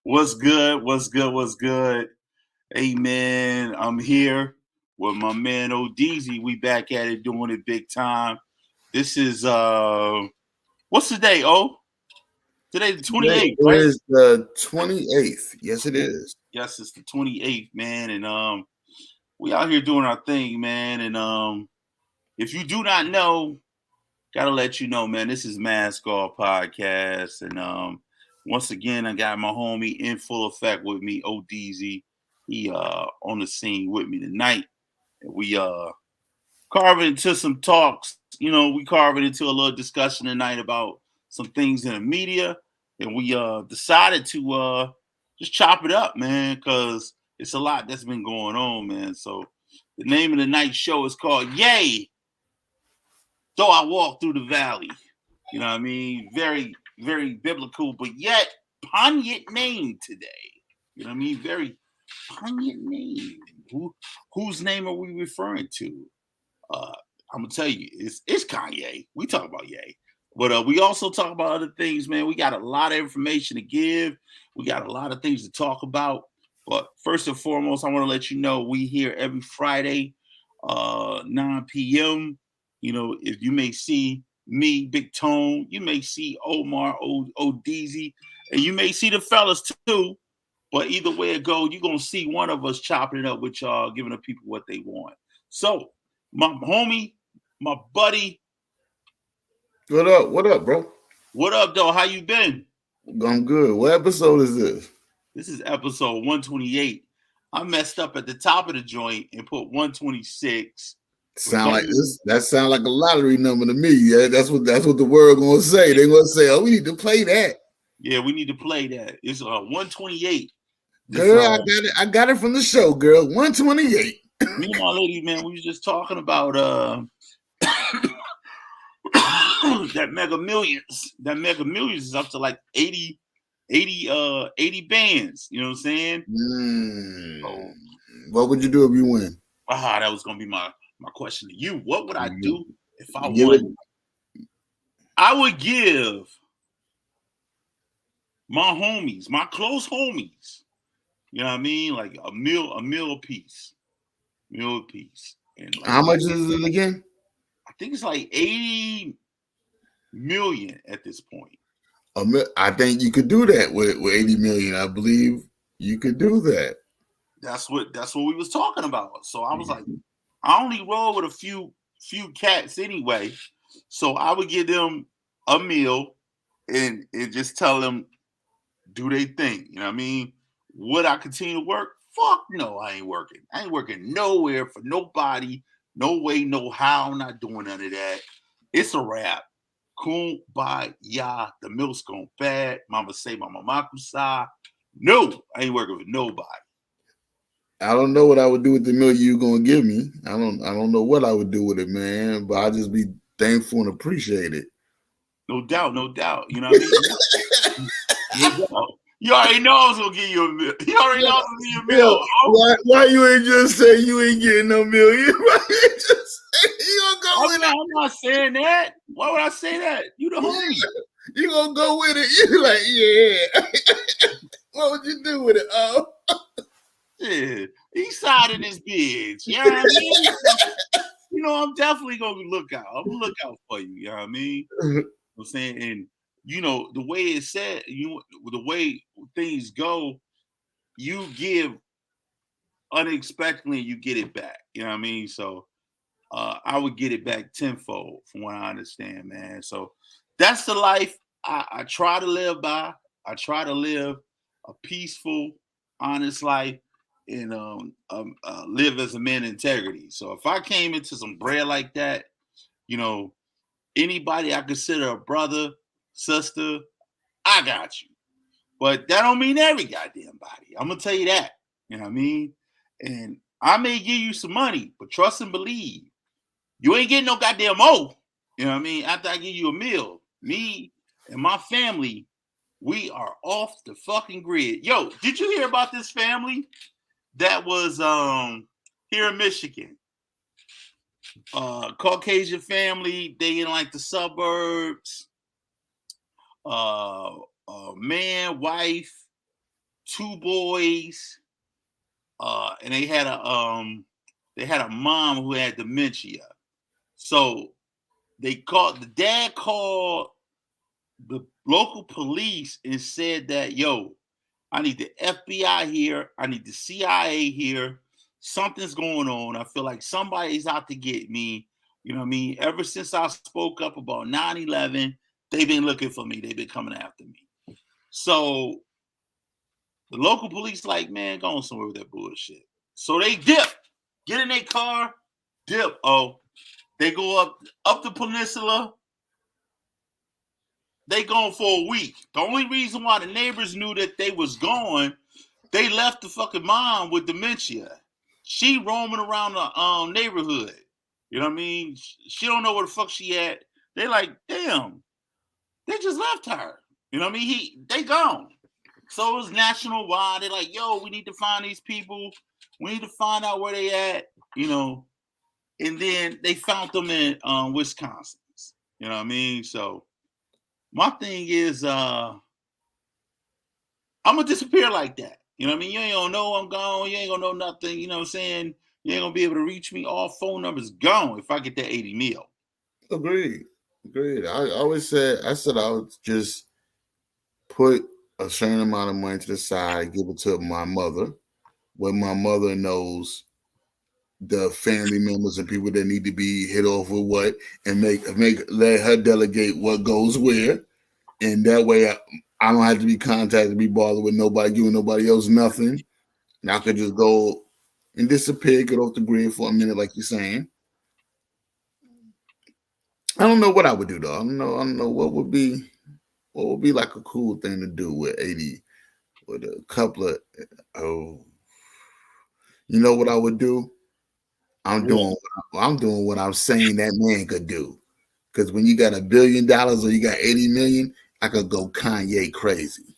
What's good? What's good? What's good? Hey man, I'm here with my man ODZ. We back at it doing it big time. This is what's the day? Today the Today 28th, right? is the 28th. Yes, it is. Yes, it's the 28th, man. And we out here doing our thing, man. And if you do not know, gotta let you know, man, this is Mask Off Podcast. And once again, I got my homie in full effect with me, ODZ. He on the scene with me tonight. And we carving into some talks. We carving into a little discussion tonight about some things in the media. And we decided to just chop it up, man, because it's a lot that's been going on, man. So the name of the night show is called Yay, Though I Walk Through the Valley. You know what I mean? Very, very biblical, but yet poignant name today. You know what I mean? Very poignant name. Whose name are we referring to? I'm gonna tell you, it's Kanye. We talk about Ye, but we also talk about other things, man. We got a lot of information to give. We got a lot of things to talk about. But first and foremost, I want to let you know we here every Friday, 9 p.m. If you may see me, Big Tone, you may see Omar, ODZ, and you may see the fellas too. But either way it goes, you're going to see one of us chopping it up with y'all, giving the people what they want. So, my homie, my buddy. What up? What up, bro? What up, though? How you been? I'm good. What episode is this? This is episode 128. I messed up at the top of the joint and put 126. Sound like this? That sound like a lottery number to me. Yeah, that's what the world gonna say. They gonna say, "Oh, we need to play that." Yeah, we need to play that. It's 128. Girl, I got it from the show, girl. 128. Me and my lady, man, we was just talking about that Mega Millions. That Mega Millions is up to like 80 bands. You know what I'm saying? So, what would you do if you win? That was gonna be my question to you. What would I do if I won? I would give my homies, my close homies, you know what I mean? Like a meal a piece. And like, how much is it again? I think it's like 80 million at this point. I think you could do that with 80 million. I believe you could do that. That's what we was talking about. So I was like, I only roll with a few cats anyway. So I would give them a meal and just tell them do they thing. You know what I mean? Would I continue to work? Fuck no, I ain't working. I ain't working nowhere for nobody. No way, no how. I'm not doing none of that. It's a wrap. Kumbaya. The milk's gone bad. Mama say, Mama Makusa. No, I ain't working with nobody. I don't know what I would do with the million you're gonna give me. I don't know what I would do with it, man. But I'll just be thankful and appreciate it. No doubt. You know what I mean? You already know I was gonna give you a million. You already know I was gonna give you a million. Why you ain't just say you ain't getting no million? Why you ain't just say you gonna go with it? I'm not saying that. Why would I say that? You the homie. You gonna go with it? You like, yeah. What would you do with it? Oh. Yeah, east side of this bitch. You know what I mean? I'm definitely gonna look out. I'm gonna look out for you. You know what I mean? I'm saying, and the way it's said, the way things go, you give unexpectedly, you get it back. You know what I mean? So I would get it back tenfold from what I understand, man. So that's the life I try to live by. I try to live a peaceful, honest life and live as a man of integrity. So if I came into some bread like that, anybody I consider a brother, sister, I got you. But that don't mean every goddamn body. I'm gonna tell you that. You know what I mean? And I may give you some money, but trust and believe, you ain't getting no goddamn more. You know what I mean? After I give you a meal, me and my family, we are off the fucking grid. Yo, did you hear about this family that was here in Michigan? Caucasian family, they in like the suburbs. Man, wife, 2 boys, and they had a mom who had dementia. So the dad called the local police and said that, yo, I need the FBI here. I need the CIA here. Something's going on. I feel like somebody's out to get me. You know what I mean? Ever since I spoke up about 9/11, they've been looking for me. They've been coming after me. So the local police like, man, go on somewhere with that bullshit. So they dip, get in their car, dip. Oh, they go up the peninsula. They gone for a week. The only reason why the neighbors knew that they was gone, they left the fucking mom with dementia. She roaming around the neighborhood. You know what I mean? She don't know where the fuck she at. They like, damn, they just left her. You know what I mean? They gone. So it was national wide. They're like, yo, we need to find these people. We need to find out where they at. You know, and then they found them in Wisconsin. You know what I mean? So my thing is, I'm gonna disappear like that. You know what I mean? You ain't gonna know I'm gone. You ain't gonna know nothing. You know what I'm saying? You ain't gonna be able to reach me. All phone numbers gone if I get that 80 mil. Agreed. I said I would just put a certain amount of money to the side, give it to my mother, where my mother knows the family members and people that need to be hit off with what, and let her delegate what goes where, and that way I don't have to be contacted, be bothered with nobody giving nobody else nothing, and I could just go and disappear, get off the grid for a minute, like you're saying. I don't know what I would do though. I don't know what would be like a cool thing to do with 80, with a couple of. You know what I would do? I'm doing what I'm saying that man could do. Because when you got $1 billion or you got 80 million, I could go Kanye crazy.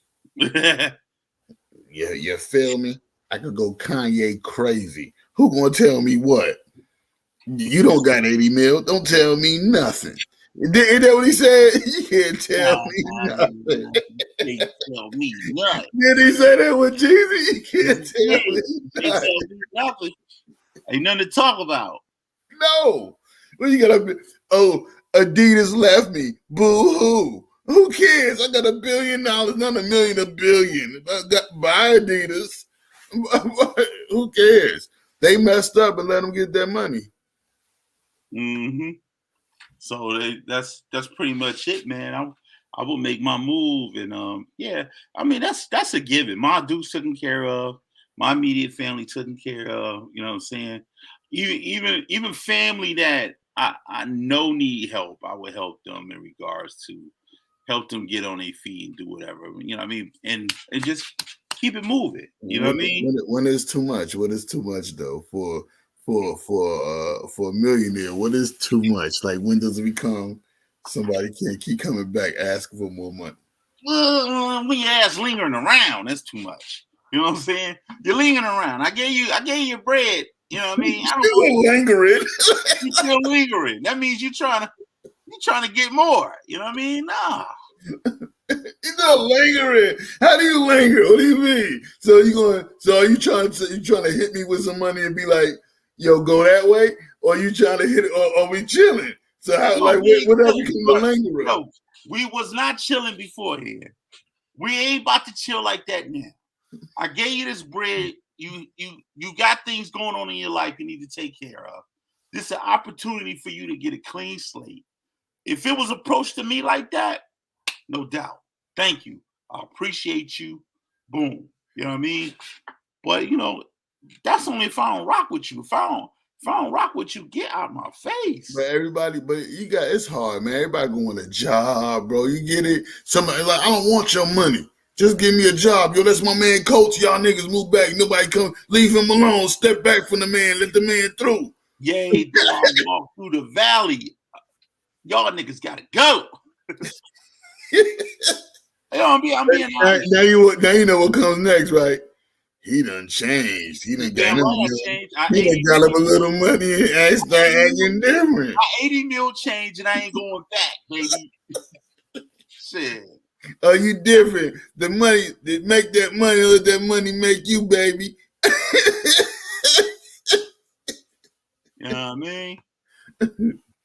You feel me? I could go Kanye crazy. Who gonna tell me what? You don't got 80 mil. Don't tell me nothing. Isn't that what he said? You can't tell me nothing. You can't tell me nothing. Did he say that with Jeezy? You can't tell me nothing. Ain't nothing to talk about. No. Well, you gotta. Adidas left me. Boo hoo. Who cares? I got $1 billion, not $1 million, $1 billion. I got buy Adidas. Who cares? They messed up and let them get their money. Mm-hmm. So that's pretty much it, man. I will make my move, and yeah. I mean that's a given. My dude's taken care of. My immediate family taken care of. You know what I'm saying? Even family that I know need help, I would help them in regards to help them get on their feet and do whatever. You know what I mean? And just keep it moving. You know what I mean? When is too much? What is too much though for a millionaire? What is too much? Like, when does it become somebody can't keep coming back asking for more money? Well, when your ass lingering around, that's too much. You know what I'm saying? You're lingering around. I gave you bread. You know what I mean? Lingering. You're still lingering. That means you're trying to get more. You know what I mean? Nah. You're not lingering. How do you linger? What do you mean? So are you trying to hit me with some money and be like, yo, go that way? Or you trying to hit it, or are we chilling? So how, what became the lingering? No, we was not chilling beforehand. We ain't about to chill like that now. I gave you this bread. You got things going on in your life you need to take care of. This is an opportunity for you to get a clean slate. If it was approached to me like that, no doubt. Thank you. I appreciate you. Boom. You know what I mean? But that's only if I don't rock with you. If I don't rock with you, get out of my face. But it's hard, man. Everybody going a job, bro. You get it? Somebody like, I don't want your money. Just give me a job. Yo, that's my man Coach. Y'all niggas move back. Nobody come. Leave him alone. Step back from the man. Let the man through. Yay, walk through the valley. Y'all niggas gotta go. I'm being honest. Now you know what comes next, right? He done changed. He done got him a little money and start acting different. I 80 mil change and I ain't going back, baby. Shit. Are you different? The money, make that money, let that money make you, baby. You know what I mean?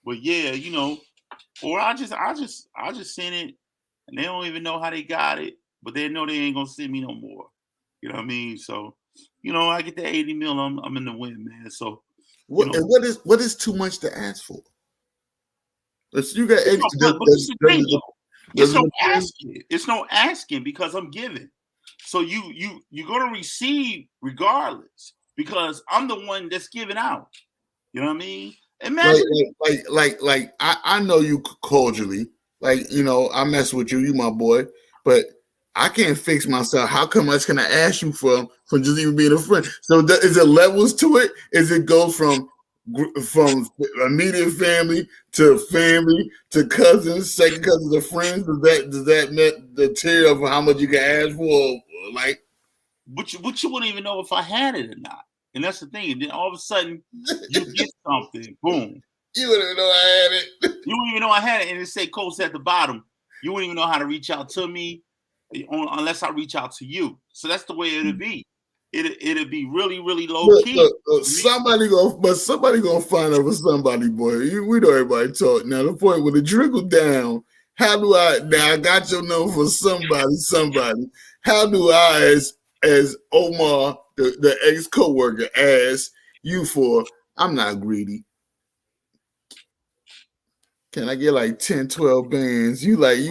But yeah, you know, or I just send it, and they don't even know how they got it, but they know they ain't gonna send me no more. You know what I mean? So, you know, I get the 80 mil, I'm in the win, man. So, what is too much to ask for? You got 80. But this is the thing, though. It's no asking because I'm giving. So you're gonna receive regardless because I'm the one that's giving out. You know what I mean? Imagine like I know you cordially, like, you know, I mess with you, my boy, but I can't fix myself. How come much can I ask you for just even being a friend? So is there levels to it? Is it go from immediate family to cousins, second cousins, or friends? Does that met the tier of how much you can ask for? Like, but you wouldn't even know if I had it or not. And that's the thing. And then all of a sudden, you get something. Boom. You wouldn't even know I had it. You wouldn't even know I had it. And it say Coast at the bottom. You wouldn't even know how to reach out to me unless I reach out to you. So that's the way it'll be. It'll be really, really low key. Somebody gonna find out for somebody, boy. We know everybody talk. Now the point when it trickle down, how do I got your number for somebody. How do I as Omar, the ex co-worker, ask you for? I'm not greedy. Can I get like 10, 12 bands? You got 80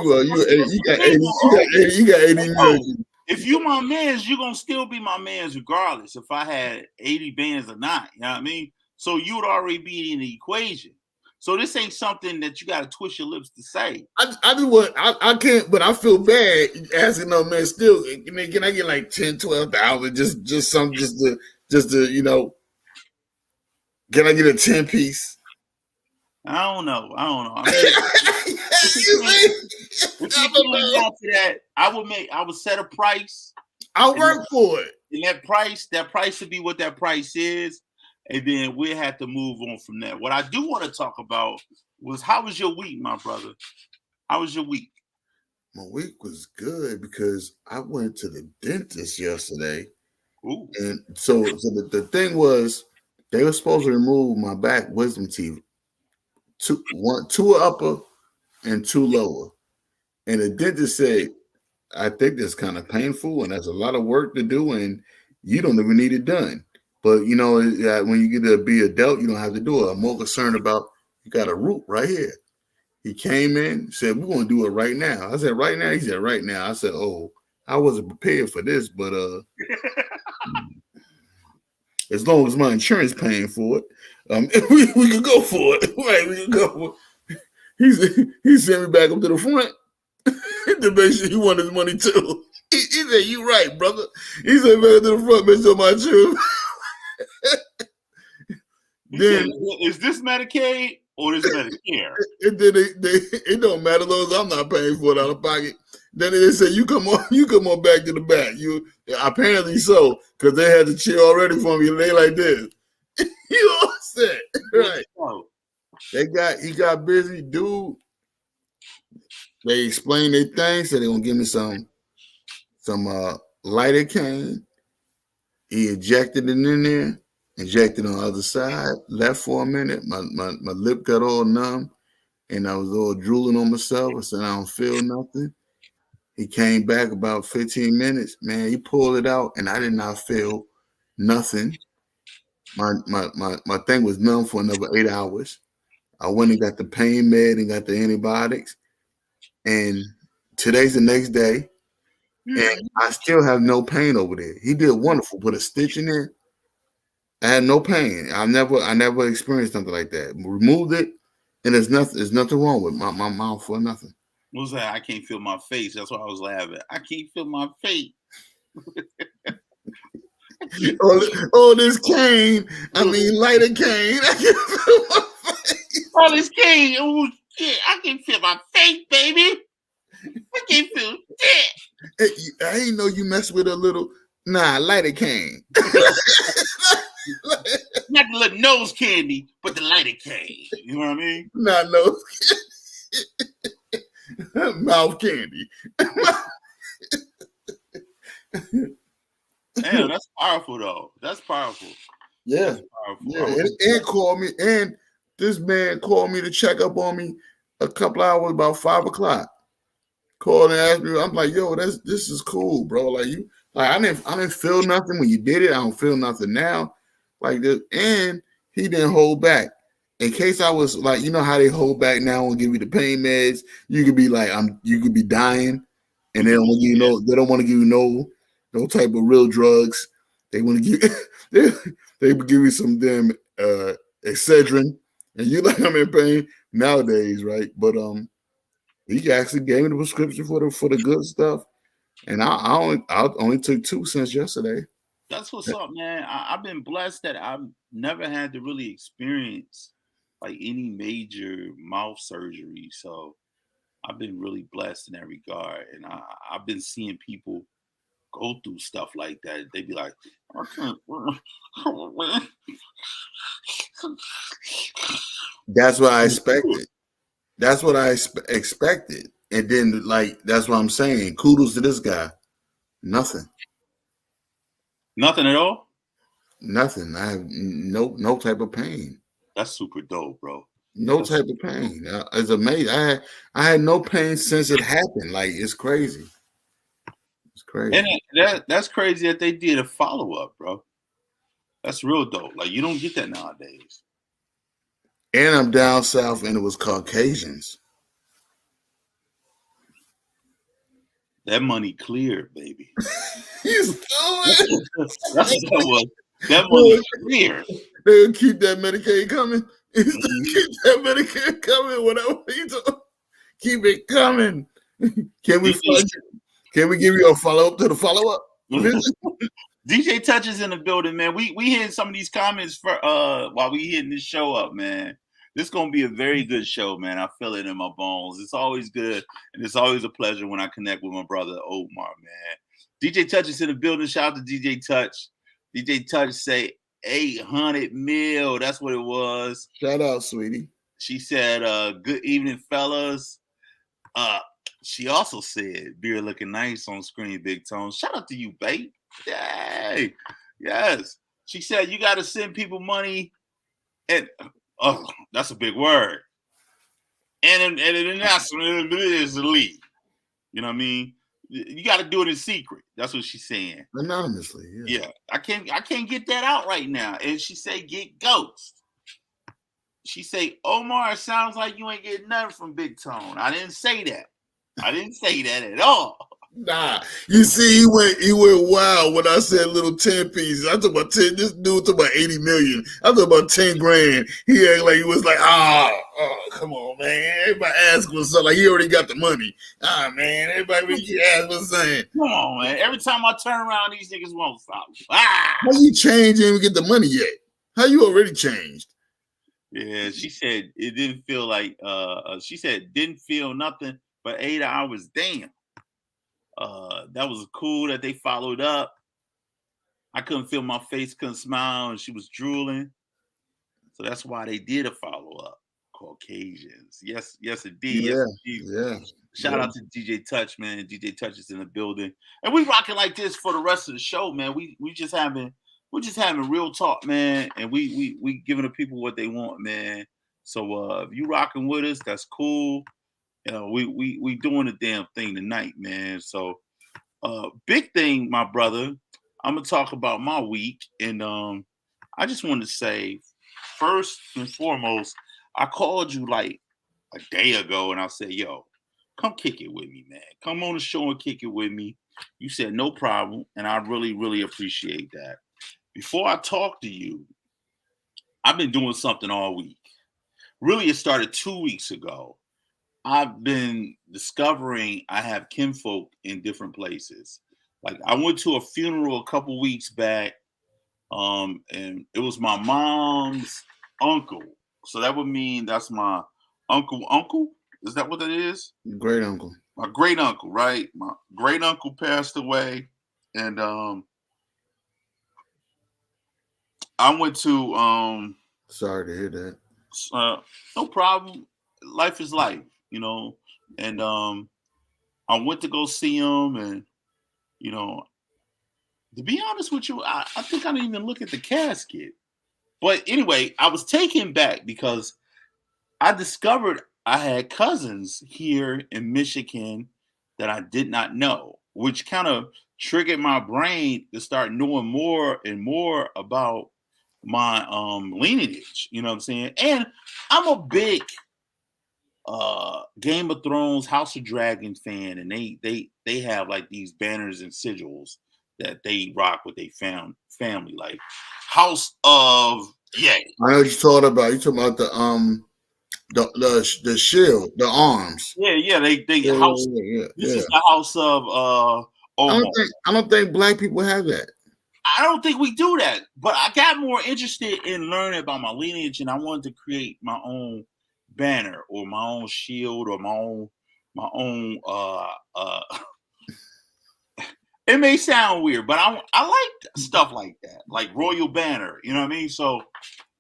million. If you my mans, you're gonna still be my mans regardless if I had 80 bands or not. You know what I mean? So you would already be in the equation. So this ain't something that you gotta twist your lips to say. I can't, but I feel bad asking no man still. Can I get like 10, 12,000? Just to, you know, can I get a 10 piece? I don't know. I mean, if you came down to that, I would set a price. I'll work for it. And that price would be what that price is. And then we'll have to move on from there. What I do want to talk about was, how was your week, my brother? How was your week? My week was good because I went to the dentist yesterday. Ooh. And so the thing was, they were supposed to remove my back wisdom teeth. Two upper and two lower. And the dentist said, I think that's kind of painful and that's a lot of work to do, and you don't even need it done. But, you know, when you get to be adult, you don't have to do it. I'm more concerned about, you got a root right here. He came in, said, we're going to do it right now. I said, right now? He said, right now. I said, oh, I wasn't prepared for this, but as long as my insurance paying for it, we could go for it. Right, we could go for it. He sent me back up to the front to make sure he wanted his money too. He said, you right, brother. He said, back up to the front, make sure my insurance. Then, is this Medicaid or is Medicare? It don't matter as long as I'm not paying for it out of pocket. Then they say, you come on back to the back. You apparently so, because they had the chair already for me, and they like this. You all set, right? He got busy, dude. They explained their thing, so they're gonna give me some lidocaine. He injected it in there, injected on the other side, left for a minute. My lip got all numb, and I was all drooling on myself. I said, I don't feel nothing. He came back about 15 minutes. Man, he pulled it out, and I did not feel nothing. My thing was numb for another 8 hours. I went and got the pain med and got the antibiotics. And today's the next day, and I still have no pain over there. He did wonderful. Put a stitch in there. I had no pain. I never experienced something like that. Removed it, and there's nothing wrong with my mouth for nothing. What was that? I can't feel my face. That's why I was laughing. I can't feel my face. Oh, this cane. I mean, lighter cane. I can't feel my face. Oh, this cane. Oh, shit. I can feel my face, baby. I can't feel shit. Hey, I ain't know you mess with a little. Nah, lighter cane. Not the little nose candy, but the lighter cane. You know what I mean? Not nose. Mouth candy. Damn, that's powerful though. That's powerful. Yeah. That's powerful. Yeah. And called me, and this man called me to check up on me a couple hours, about 5 o'clock. Called and asked me. I'm like, yo, this is cool, bro. Like I didn't feel nothing when you did it. I don't feel nothing now. Like this, and he didn't hold back. In case I was like, you know how they hold back now and give you the pain meds. You could be like, you could be dying, and they don't want you know, they don't want to give you no type of real drugs. They want to give they give you some damn Excedrin, and you like I'm in pain nowadays, right? But he actually gave me the prescription for the good stuff, and I only took 2 since yesterday. That's what's up, man. I've been blessed that I've never had to really experience like any major mouth surgery. So I've been really blessed in that regard. And I've been seeing people go through stuff like that. They be like, I can't. That's what I expected. That's what I expected. And then, like, that's what I'm saying. Kudos to this guy. Nothing. Nothing at all? Nothing. I have no type of pain. That's super dope, bro. No type of pain. It's amazing. I had no pain since it happened. Like, it's crazy. It's crazy. And that's crazy that they did a follow-up, bro. That's real dope. Like, you don't get that nowadays. And I'm down south, and it was Caucasians. That money cleared, baby. That money cleared. They'll keep that Medicaid coming. Keep that Medicaid coming. Whatever you do, keep it coming. Can we give you a follow-up to the follow-up? DJ Touch is in the building, man. We hitting some of these comments for while we hitting this show up, man. This is gonna be a very good show, man. I feel it in my bones. It's always good, and it's always a pleasure when I connect with my brother Omar, man. DJ Touch is in the building. Shout out to DJ Touch. DJ Touch say 800 mil. That's what it was. Shout out, sweetie. She said, good evening, fellas. She also said, beer looking nice on screen, Big Tone. Shout out to you, babe. Yay. Yes. She said, you got to send people money. And, that's a big word. And internationally. You know what I mean? You got to do it in secret. That's what she's saying. Anonymously, yeah. I can't get that out right now. And she say, get ghost. She say, Omar, sounds like you ain't getting nothing from Big Tone. I didn't say that. I didn't say that at all. Nah, you see, he went wild when I said little 10 pieces. I talk about 10. This dude talk about 80 million. I talk about 10 grand. He act like he was like, come on, man. Everybody ask what's up. Like he already got the money. Man, everybody really ask what's saying. Come on, man. Every time I turn around, these niggas won't stop. How you change and even get the money yet? How you already changed? Yeah, she said it didn't feel like. She said didn't feel nothing but 8 hours. Damn. That was cool that they followed up. I couldn't feel my face, couldn't smile, and she was drooling. So that's why they did a follow-up. Caucasians. Yes, indeed. Yeah, yes, indeed. Yeah. Shout out to DJ Touch, man. DJ Touch is in the building. And we rocking like this for the rest of the show, man. We're just having real talk, man. And we giving the people what they want, man. So if you rocking with us, that's cool. You know, we doing the damn thing tonight, man. So big thing, my brother. I'm gonna talk about my week, and I just want to say, first and foremost, I called you like a day ago, and I said, "Yo, come kick it with me, man. Come on the show and kick it with me." You said no problem, and I really, really appreciate that. Before I talk to you, I've been doing something all week. Really, it started 2 weeks ago. I've been discovering I have kinfolk in different places. Like I went to a funeral a couple weeks back, and it was my mom's uncle. So that would mean that's my uncle. Is that what that is? Great uncle. My great uncle, right? My great uncle passed away, and I went to. Sorry to hear that. No problem. Life is life. You know, and I went to go see him, and to be honest with you, I think I didn't even look at the casket. But anyway, I was taken back because I discovered I had cousins here in Michigan that I did not know, which kind of triggered my brain to start knowing more and more about my lineage. You know what I'm saying? And I'm a big Game of Thrones, House of Dragon fan, and they have like these banners and sigils that they rock with their family, like House of I know what you're talking about. You're talking about the shield, the arms. Yeah. They house. This is the House of Omar. I don't think black people have that. I don't think we do that. But I got more interested in learning about my lineage, and I wanted to create my own banner or my own shield or my own it may sound weird, but I like stuff like that, like Royal Banner. You know what I mean? So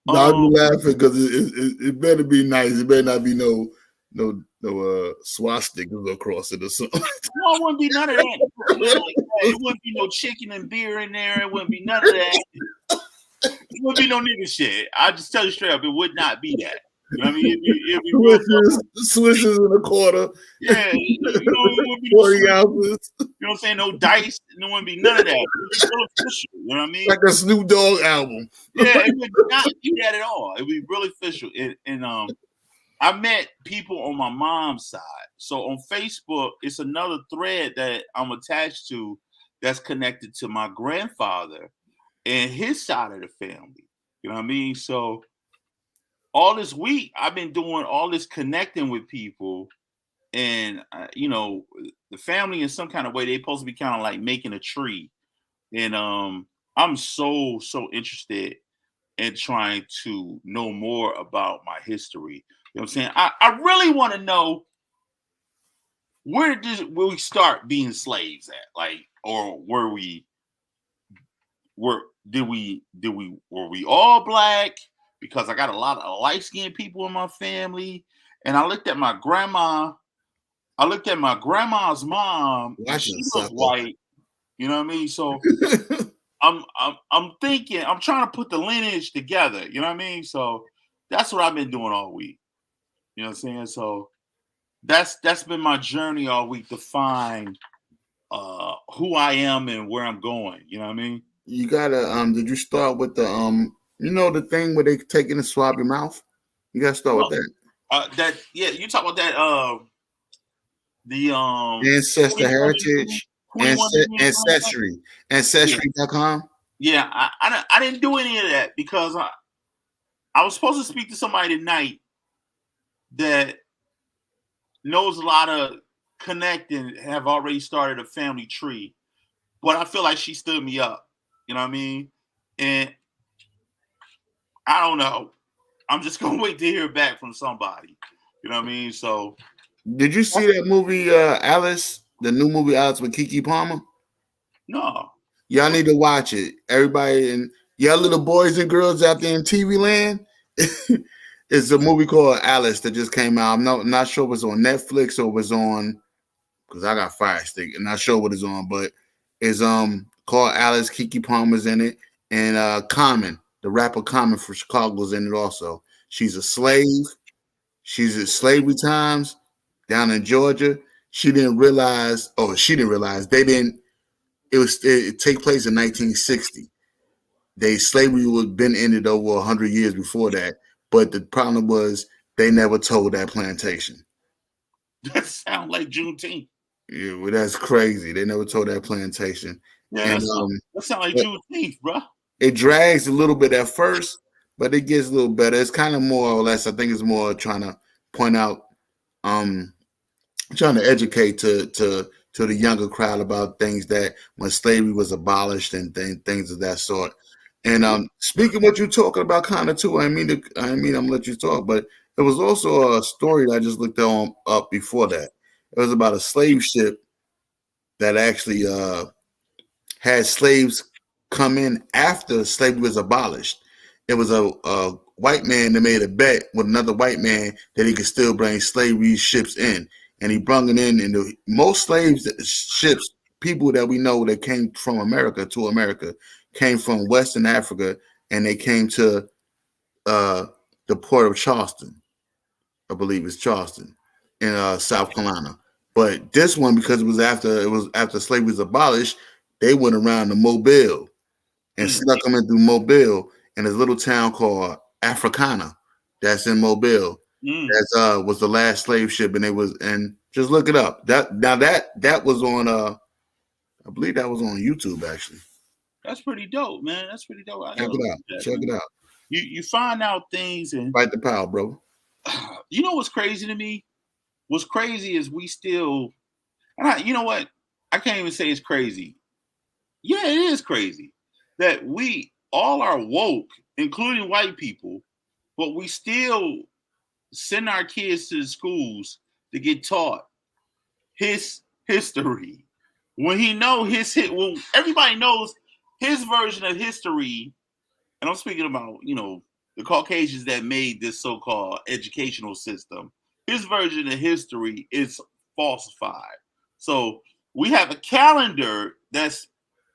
I'm laughing because it better be nice. It better not be no swastikas across it or something. No, it wouldn't be none of that. It wouldn't be no chicken and beer in there. It wouldn't be none of that. It wouldn't be no nigga shit. I just tell you straight up, it would not be that. You know what I mean? It'd be Switches in a quarter. Yeah, it would be 40 ounces. You know what I'm saying? No dice. There wouldn't be none of that. It'd be real official. You know what I mean? Like a Snoop Dogg album. Yeah, it would not be that at all. It'd be really official. And I met people on my mom's side. So on Facebook, it's another thread that I'm attached to that's connected to my grandfather and his side of the family. You know what I mean? So all this week, I've been doing all this connecting with people, and the family in some kind of way, they're supposed to be kind of like making a tree, and I'm so interested in trying to know more about my history. You know what I'm saying? I really want to know where we start being slaves at, like, or were we all black? Because I got a lot of light-skinned people in my family, and I looked at my grandma. I looked at my grandma's mom. She was white. You know what I mean? So I'm thinking. I'm trying to put the lineage together. You know what I mean? So that's what I've been doing all week. You know what I'm saying? So that's been my journey all week to find who I am and where I'm going. You know what I mean? You gotta. Did you start with the the thing where they take in and swab your mouth? You gotta start with that. You talk about that. The Ancestor Heritage, Ancestry.com. Yeah, I didn't do any of that because I was supposed to speak to somebody tonight that knows a lot of connecting, have already started a family tree, but I feel like she stood me up. You know what I mean? And I don't know. I'm just gonna wait to hear back from somebody. You know what I mean? So, did you see that movie Alice? The new movie Alice with Keke Palmer? No. Y'all need to watch it. Everybody and y'all little boys and girls out there in TV land. It's a movie called Alice that just came out. I'm not sure if it's on Netflix or it was on, because I got Fire Stick. I'm not sure what it's on, but it's called Alice. Keke Palmer's in it, and Common. The rapper Common from Chicago's in it also. She's a slave. She's at slavery times down in Georgia. She didn't realize they didn't. It take place in 1960. Slavery had been ended over 100 years before that. But the problem was they never told that plantation. That sounds like Juneteenth. Yeah, well, that's crazy. They never told that plantation. Yeah, that sounds like Juneteenth, bro. It drags a little bit at first, but it gets a little better. It's kind of more or less, I think it's more trying to point out, trying to educate to the younger crowd about things that when slavery was abolished and things of that sort. And speaking of what you're talking about kind of too, I mean I'm gonna let you talk, but it was also a story that I just looked up before that. It was about a slave ship that actually had slaves come in after slavery was abolished. It was a white man that made a bet with another white man that he could still bring slavery ships in, and he brung it in. And most slaves ships, people that we know that came from America to America, came from Western Africa, and they came to the port of Charleston. I believe it's Charleston in South Carolina. But this one, because it was after slavery was abolished, they went around to Mobile and snuck them into Mobile in this little town called Africana that's in Mobile. That was the last slave ship, and just look it up. That was on I believe that was on YouTube actually. That's pretty dope, man. That's pretty dope. Check it out. Check it out. You find out things and fight the power, bro. You know what's crazy to me? What's crazy is we still, and you know what? I can't even say it's crazy. Yeah, it is crazy that we all are woke, including white people, but we still send our kids to the schools to get taught his history. When when everybody knows his version of history, and I'm speaking about, the Caucasians that made this so-called educational system, his version of history is falsified. So we have a calendar that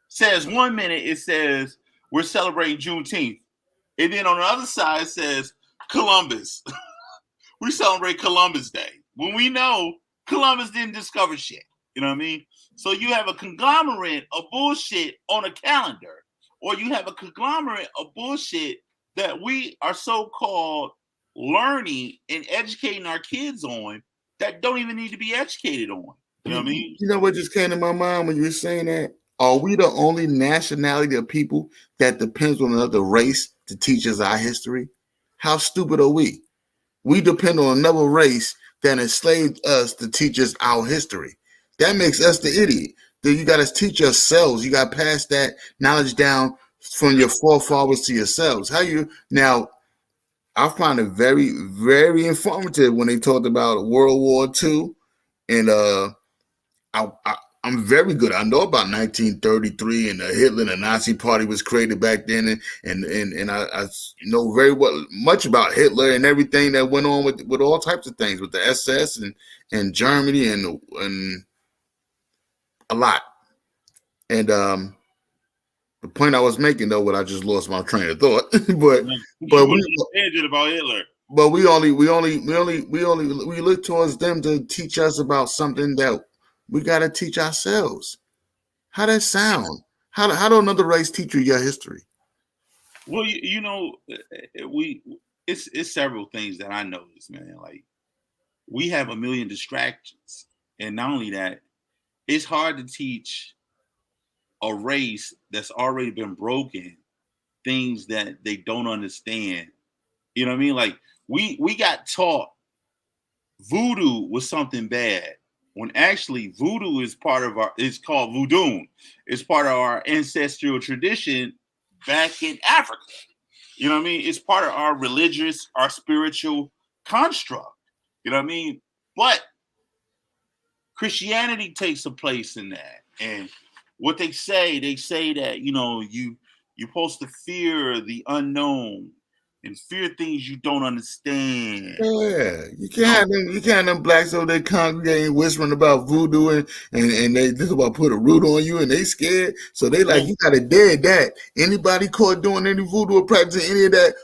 says 1 minute it says we're celebrating Juneteenth. And then on the other side it says Columbus. We celebrate Columbus Day. When we know Columbus didn't discover shit. You know what I mean? So you have a conglomerate of bullshit on a calendar, or you have a conglomerate of bullshit that we are so-called learning and educating our kids on that don't even need to be educated on. You know what I mean? You know what just came to my mind when you were saying that? Are we the only nationality of people that depends on another race to teach us our history? How stupid are we? We depend on another race that enslaved us to teach us our history. That makes us the idiot. Then you got to teach yourselves. You got to pass that knowledge down from your forefathers to yourselves. Now, I find it very, very informative when they talked about World War II, and I'm very good. I know about 1933 and Hitler and the Nazi Party was created back then, and I know very much about Hitler and everything that went on with all types of things with the SS and Germany and a lot. And the point I was making, though, I just lost my train of thought. but we tangent about Hitler. But we look towards them to teach us about something that we got to teach ourselves. How that sound? How do another race teach you your history? Well, it's several things that I noticed, man. Like, we have a million distractions, and not only that, it's hard to teach a race that's already been broken things that they don't understand. You know what I mean? Like, we got taught voodoo was something bad, when actually voodoo is it's called voodoo. It's part of our ancestral tradition back in Africa. You know what I mean? It's part of our religious, our spiritual construct. You know what I mean? But Christianity takes a place in that. And what they say that, you're supposed to fear the unknown and fear things you don't understand. Yeah, you can't have them blacks over there congregating whispering about voodoo and they just about put a root on you and they scared. So they like, you gotta dead that. Anybody caught doing any voodoo or practicing any of that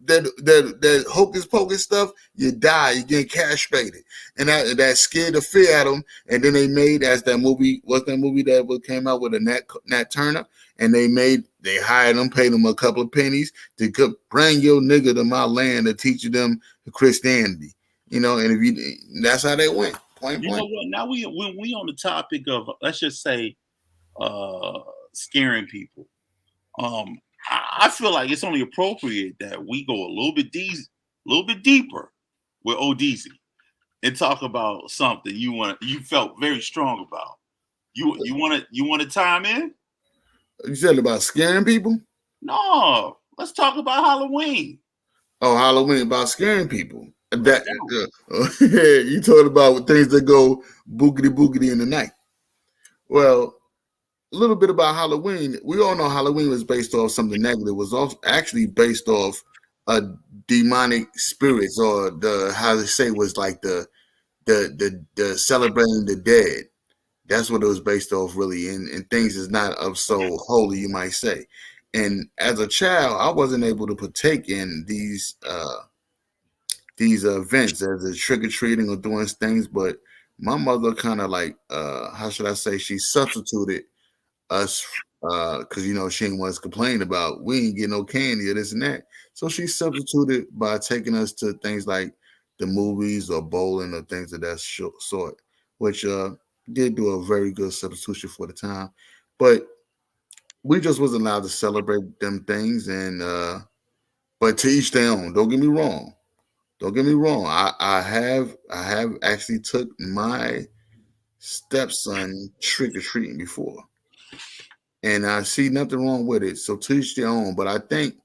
that hocus pocus stuff, you die, you get castrated. And that scared the fear out of them. And then they made, what's that movie that came out with a Nat Turner? And they hired them, paid them a couple of pennies to bring your nigga to my land to teach them Christianity. And that's how they went. Point blank. Know what? Now when we on the topic of, let's just say, scaring people. I feel like it's only appropriate that we go a little bit deeper with ODZ and talk about something you felt very strong about. You want to chime in? You said about scaring people? No, let's talk about Halloween. Oh, Halloween, about scaring people. You talking about things that go boogity boogity in the night. Well, a little bit about Halloween. We all know Halloween was based off something negative. It was also actually based off demonic spirits, or how they say was like the the celebrating the dead. That's what it was based off, really, and things is not of so holy, you might say. And as a child, I wasn't able to partake in these events as a trick or treating or doing things, but my mother kind of like how should I say, she substituted us because she ain't want us to complain about we ain't get no candy or this and that. So she substituted by taking us to things like the movies or bowling or things of that sort, which did do a very good substitution for the time. But we just wasn't allowed to celebrate them things, and but to each their own. Don't get me wrong. Don't get me wrong. I have actually took my stepson trick or treating before, and I see nothing wrong with it. So to each their own. But I think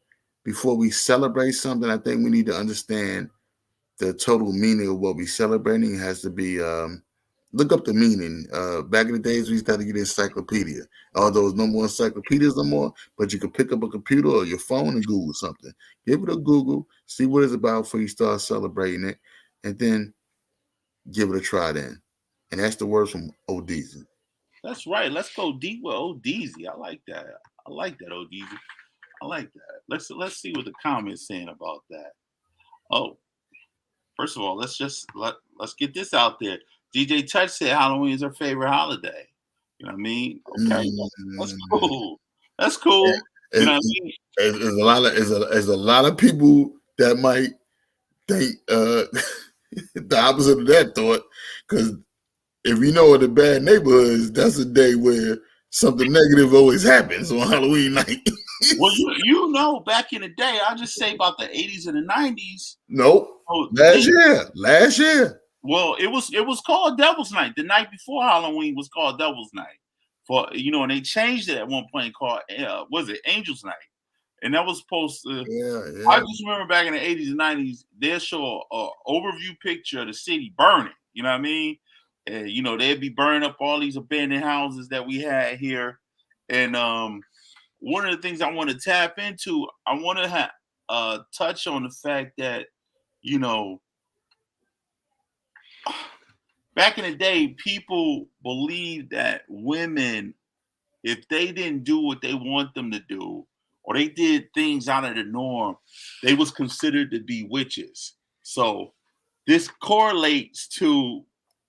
before we celebrate something, I think we need to understand the total meaning of what we're celebrating. It has to be look up the meaning. Back in the days, we used to have to get an encyclopedia. Although there's no more encyclopedias no more, but you can pick up a computer or your phone and Google something. Give it a Google, see what it's about before you start celebrating it, and then give it a try then. And that's the words from Odeezy. That's right. Let's go deep with Odeezy. I like that. I like that, Odeezy. I like that. Let's see what the comments saying about that. Oh, first of all, let's get this out there. DJ Touch said Halloween is her favorite holiday. You know what I mean? Okay, that's cool. That's cool. Yeah. You know what I mean? There's a lot of people that might think the opposite of that thought, because if you know in the bad neighborhoods, that's a day where something negative always happens on Halloween night. Well, back in the day, I'll just say about the 80s and the 90s. Nope. Last year. Well, it was called Devil's Night. The night before Halloween was called Devil's Night. And they changed it at one point called was it Angel's Night? And that was supposed to. Yeah. I just remember back in the 80s and 90s, they'll show a overview picture of the city burning. You know what I mean? And they'd be burning up all these abandoned houses that we had here. And one of the things I want to tap into, I want to touch on the fact that back in the day, people believed that women, if they didn't do what they want them to do, or they did things out of the norm, they was considered to be witches. So this correlates to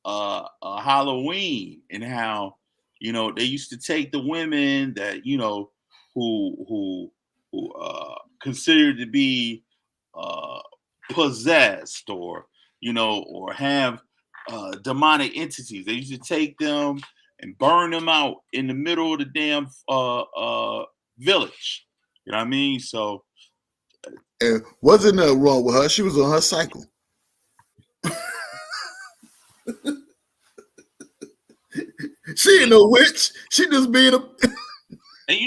Halloween and how they used to take the women that who considered to be possessed or have demonic entities. They used to take them and burn them out in the middle of the damn village. You know what I mean? So, and wasn't nothing wrong with her. She was on her cycle. She ain't no witch. She just being a. And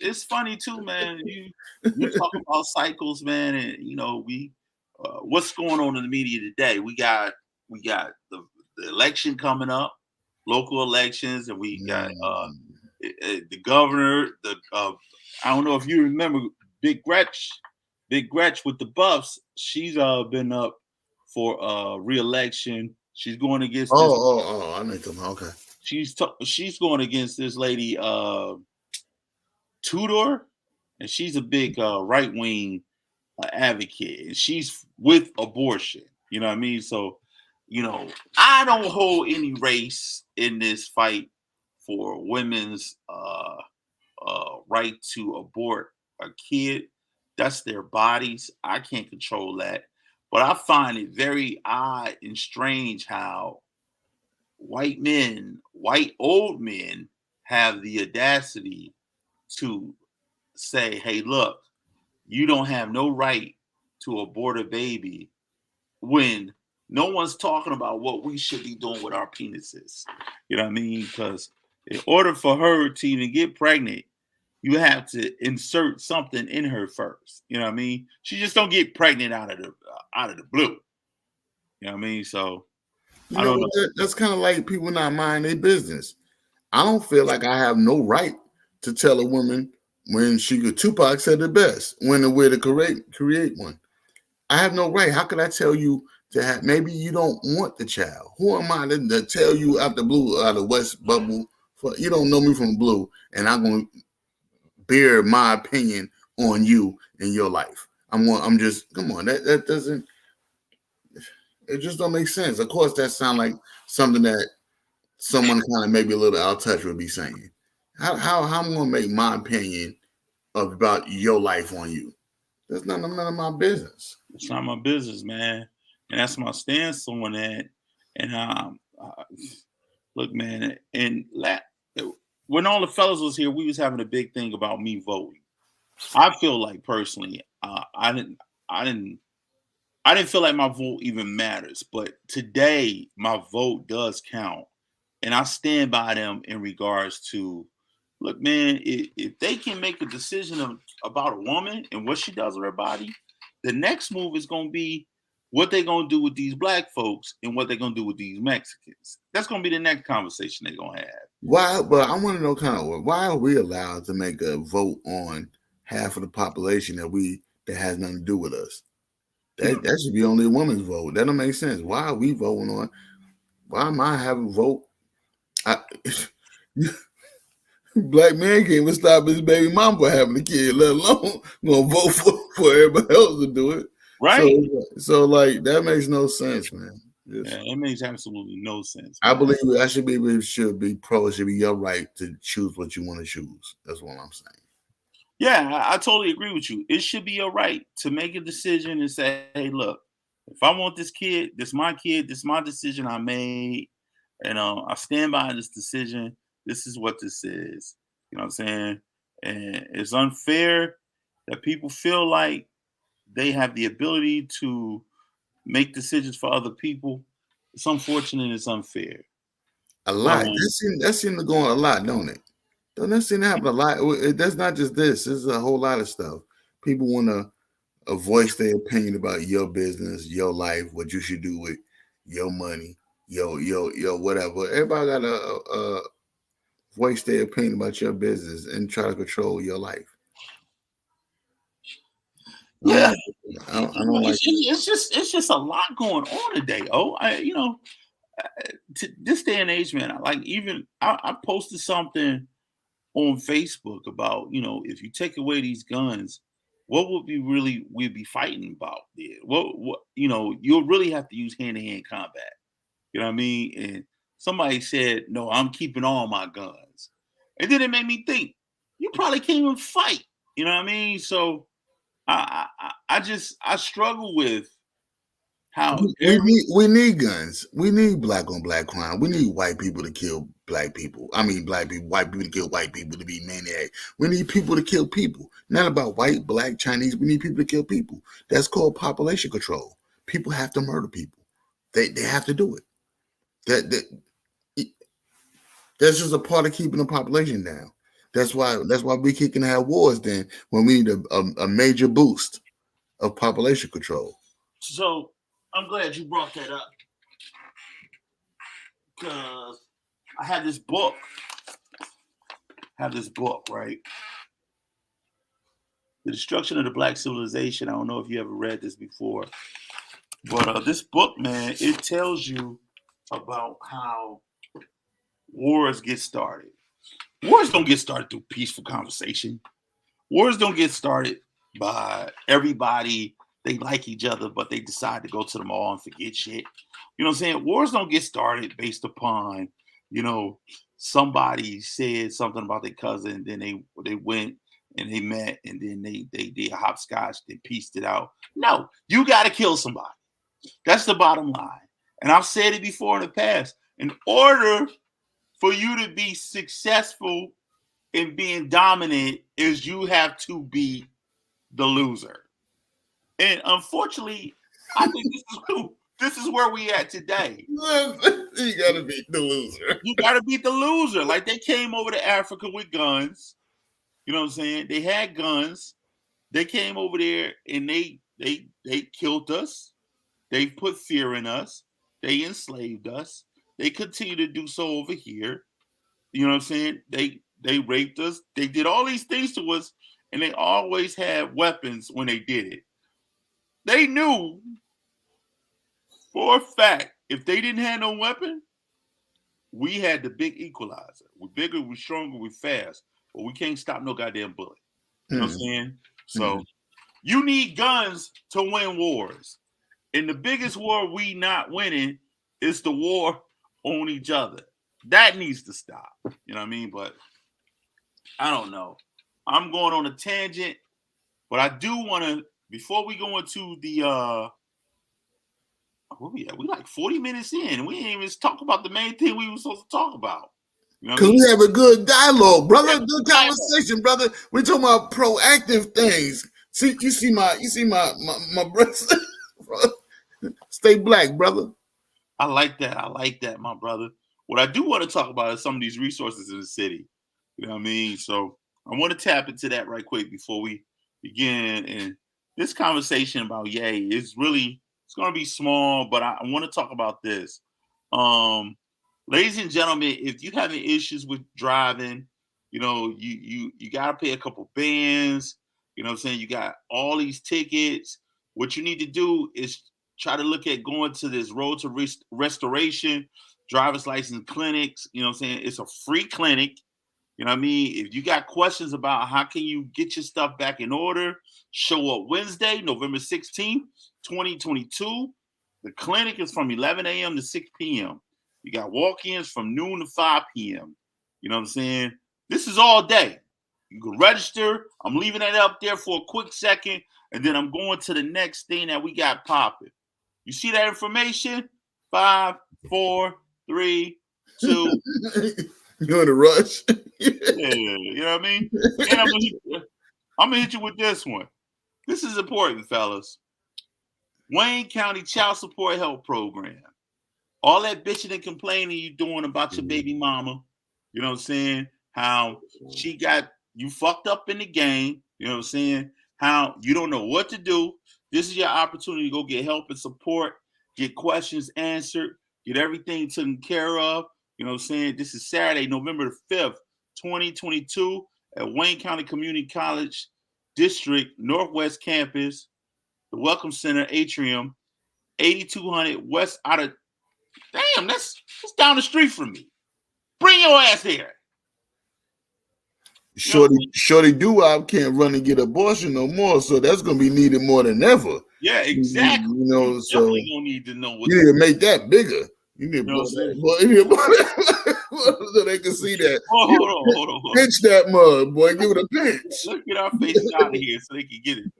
it's funny too, man. You talk about cycles, man, and we what's going on in the media today. We got the election coming up, local elections, and we got the governor. I don't know if you remember Big Gretch with the Buffs. She's been up for re-election. She's going against. I know them. Okay. She's going against this lady Tudor, and she's a big right-wing advocate, and she's with abortion. You know what I mean? So, I don't hold any race in this fight for women's right to abort a kid. That's their bodies. I can't control that. But I find it very odd and strange how white old men have the audacity to say, hey, look, you don't have no right to abort a baby when no one's talking about what we should be doing with our penises. You know what I mean? Because in order for her to even get pregnant, you have to insert something in her first. You know what I mean? She just don't get pregnant out of the blue. You know what I mean? So I don't know. That's kind of like people not mind their business. I don't feel like I have no right to tell a woman when Tupac said the best, when and where to create one. I have no right. How could I tell you to have. Maybe you don't want the child. Who am I to tell you out the blue, out of West Bubble? You don't know me from blue, and I'm going to bear my opinion on you in your life. I'm just, come on, that doesn't, it just don't make sense. Of course, that sounds like something that someone kind of maybe a little out of touch would be saying. How I'm going to make my opinion about your life on you? That's none of my business. It's not my business, man. And that's my stance on that. And look, man, and when all the fellas was here, we was having a big thing about me voting. I feel like personally, I didn't feel like my vote even matters. But today, my vote does count, and I stand by them in regards to, look, man, if they can make a decision about a woman and what she does with her body, the next move is going to be what they're going to do with these black folks and what they're going to do with these Mexicans. That's going to be the next conversation they're going to have. Why? But I want to know why are we allowed to make a vote on half of the population that has nothing to do with us? That should be only a woman's vote. That don't make sense. Why are we voting on? Why am I having a vote? Black man can't even stop his baby mom from having a kid, let alone gonna vote for everybody else to do it. Right. So like that makes no sense, man. It makes absolutely no sense. Man. I believe it should be your right to choose what you want to choose. That's what I'm saying. Yeah, I totally agree with you. It should be your right to make a decision and say, hey, look, if I want this kid, this my decision I made, and I stand by this decision. This is what this is. You know what I'm saying? And it's unfair that people feel like they have the ability to make decisions for other people. It's unfortunate. It's unfair. A lot. That seems to go on a lot, don't it? Don't that seem to happen a lot? That's not just this. There's a whole lot of stuff. People want to voice their opinion about your business, your life, what you should do with your money, your whatever. Everybody got to voice their opinion about your business and try to control your life. Yeah, I don't like it's just a lot going on today. This day and age, man. Like I posted something on Facebook about, if you take away these guns, what would we'd be fighting about there? What you'll really have to use hand-to-hand combat. You know what I mean? And somebody said, no, I'm keeping all my guns. And then it made me think, you probably can't even fight. You know what I mean? So I struggle with how we need guns. We need black on black crime. We need white people to kill black people. I mean, white people to kill white people, to be maniac. We need people to kill people. Not about white, black, Chinese. We need people to kill people. That's called population control. People have to murder people. They have to do it. That's just a part of keeping the population down. That's why we can have wars then when we need a major boost of population control. So I'm glad you brought that up, because I have this book. Right? The Destruction of the Black Civilization. I don't know if you ever read this before, but this book, man, it tells you about how wars get started. Wars don't get started through peaceful conversation. Wars don't get started by everybody. They like each other, but they decide to go to the mall and forget shit. You know what I'm saying? Wars don't get started based upon, somebody said something about their cousin, then they went and they met, and then they did hopscotch, they pieced it out. No, you got to kill somebody. That's the bottom line. And I've said it before in the past. In order for you to be successful in being dominant, is you have to be the loser. And unfortunately, I think this is where we at today. You gotta beat the loser. You gotta beat the loser. Like, they came over to Africa with guns. You know what I'm saying? They had guns. They came over there and they killed us. They put fear in us. They enslaved us. They continue to do so over here. You know what I'm saying? They raped us. They did all these things to us, and they always had weapons when they did it. They knew for a fact, if they didn't have no weapon, we had the big equalizer. We're bigger, we're stronger, we're fast, but we can't stop no goddamn bullet. You know what I'm saying? So you need guns to win wars. And the biggest war we not winning is the war on each other. That needs to stop. You know what I mean? But I don't know. I'm going on a tangent, but I do want to, before we go into the where we at? We like 40 minutes in. We ain't even talk about the main thing we were supposed to talk about. You know what I mean? We have a good dialogue, brother. Good conversation, brother. We're talking about proactive things. See, you see my breast. Stay black, brother. I like that, my brother. What I do want to talk about is some of these resources in the city. You know what I mean? So I want to tap into that right quick before we begin. And this conversation about Ye is really, it's going to be small, but I want to talk about this. Ladies and gentlemen, if you having issues with driving, you know, you got to pay a couple bands. You know what I'm saying? You got all these tickets. What you need to do is try to look at going to this road to restoration, driver's license clinics. You know what I'm saying? It's a free clinic. You know what I mean? If you got questions about how can you get your stuff back in order, show up Wednesday, November 16th, 2022. The clinic is from 11 a.m. to 6 p.m. You got walk-ins from noon to 5 p.m. You know what I'm saying? This is all day. You can register. I'm leaving that up there for a quick second, and then I'm going to the next thing that we got popping. You see that information? 5, 4, 3, 2. You're in a rush. Yeah, you know what I mean? And I'm gonna hit you with this one. This is important, fellas. Wayne County Child Support Help Program. All that bitching and complaining you doing about your baby mama, you know what I'm saying? How she got you fucked up in the game, you know what I'm saying? How you don't know what to do. This is your opportunity to go get help and support, get questions answered, get everything taken care of. You know what I'm saying? This is Saturday, November the 5th, 2022 at Wayne County Community College District Northwest Campus, the Welcome Center Atrium, 8200 West out of, damn, that's down the street from me. Bring your ass here. Shorty Doo-Wop can't run and get abortion no more, so that's gonna be needed more than ever. Yeah, exactly. You know, you so definitely gonna need to know what you need to make that bigger. You need to so they can see that. Hold on. Pinch that mug, boy. Give it a pinch. Let's get our faces out of here so they can get it.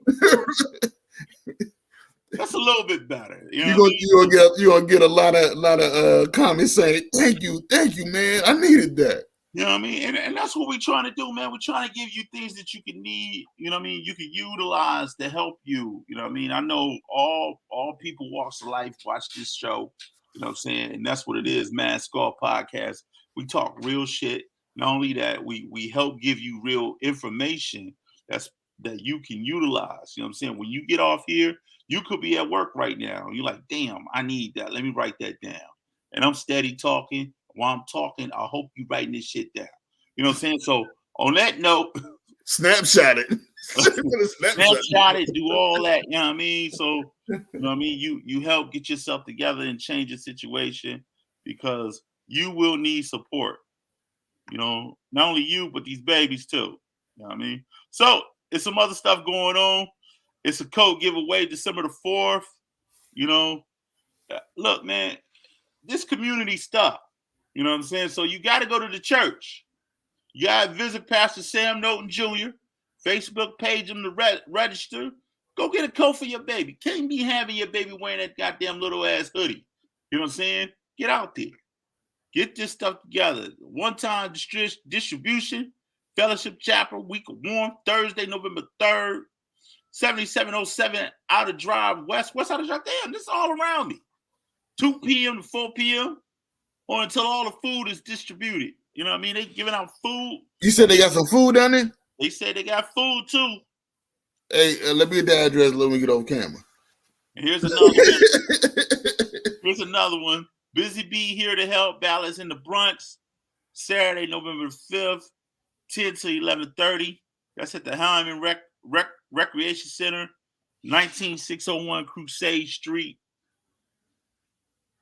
That's a little bit better. You're gonna get a lot of comments saying, thank you, man. I needed that. You know what I mean? And that's what we're trying to do, man. We're trying to give you things that you can need, you know what I mean, you can utilize to help you. You know what I mean? I know all people walks of life watch this show, you know what I'm saying? And that's what it is, Mask Off Podcast. We talk real shit. Not only that, we help give you real information that you can utilize. You know what I'm saying? When you get off here, you could be at work right now. You're like, damn, I need that. Let me write that down. And I'm steady talking. While I'm talking, I hope you writing this shit down. You know what I'm saying? So on that note, snapshot it. Snapshot it, do all that. You know what I mean? So, you know what I mean? You help get yourself together and change your situation because you will need support. You know, not only you, but these babies too. You know what I mean? So it's some other stuff going on. It's a coat giveaway December the 4th. You know, look, man, this community stuff. You know what I'm saying? So you got to go to the church. You got to visit Pastor Sam Norton Jr., Facebook page him to register. Go get a coat for your baby. Can't be having your baby wearing that goddamn little ass hoodie. You know what I'm saying? Get out there. Get this stuff together. One-time distribution, Fellowship Chapel, Week of Warmth, Thursday, November 3rd, 7707 Outer Drive West Outer Drive. Damn, this is all around me. 2 p.m. to 4 p.m. or until all the food is distributed. You know what I mean? They giving out food. You said they got some food down there? They said they got food too. Hey, let me get the address. Let me get off camera. And here's another one. Busy Bee here to help. Ballots in the Bronx. Saturday, November 5th, 10 to 11:30. That's at the Hyman Recreation Center, 19601 Crusade Street.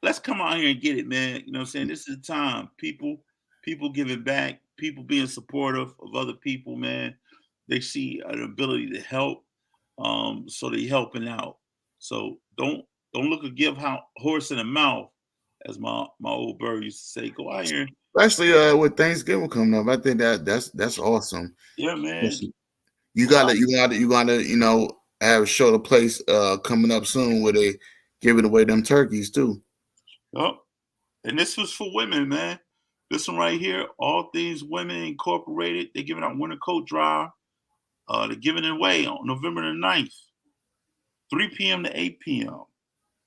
let's come out here and get it, man. You know what I'm saying? This is the time. People giving back, people being supportive of other people, man. They see an ability to help. So they helping out. So don't look a give horse in the mouth, as my old bird used to say. Go out here. Especially with Thanksgiving coming up. I think that's awesome. Yeah, man. You gotta have a show to place coming up soon where they giving away them turkeys too. Yep. And this was for women, man. This one right here, All Things Women Incorporated. They're giving out winter coat drive. They're giving it away on November the 9th, 3 p.m. to 8 p.m.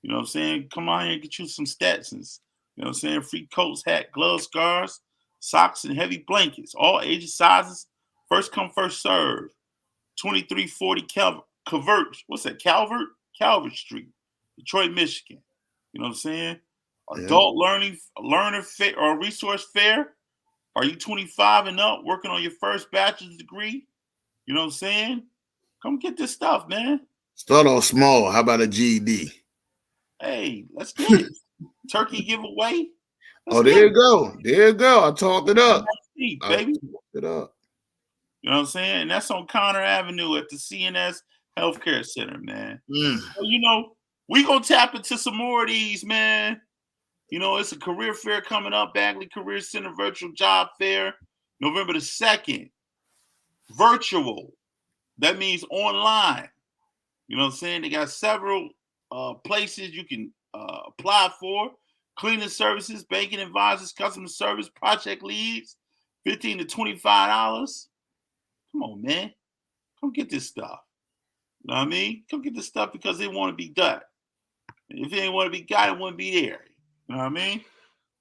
You know what I'm saying? Come on here and get you some Stetsons. You know what I'm saying? Free coats, hat, gloves, scarves, socks, and heavy blankets. All ages, sizes. First come, first serve. 2340 Calvert. What's that? Calvert Street, Detroit, Michigan. You know what I'm saying? Adult learner fair or resource fair. Are you 25 and up, working on your first bachelor's degree? You know what I'm saying? Come get this stuff, man. Start off small. How about a GED? Hey, let's get it. Turkey giveaway. There you go. There you go. I talked it up. Baby. It up. You know what I'm saying? And that's on Connor Avenue at the CNS Healthcare Center, man. So, you know, we gonna tap into some more of these, man. You know, it's a career fair coming up, Bagley Career Center Virtual Job Fair, November the 2nd. Virtual. That means online. You know what I'm saying? They got several places you can apply for. Cleaning services, banking advisors, customer service, project leads, $15 to $25. Come on, man. Come get this stuff. You know what I mean? Come get this stuff because they want to be done. If it ain't want to be got, it wouldn't be there. You know what I mean?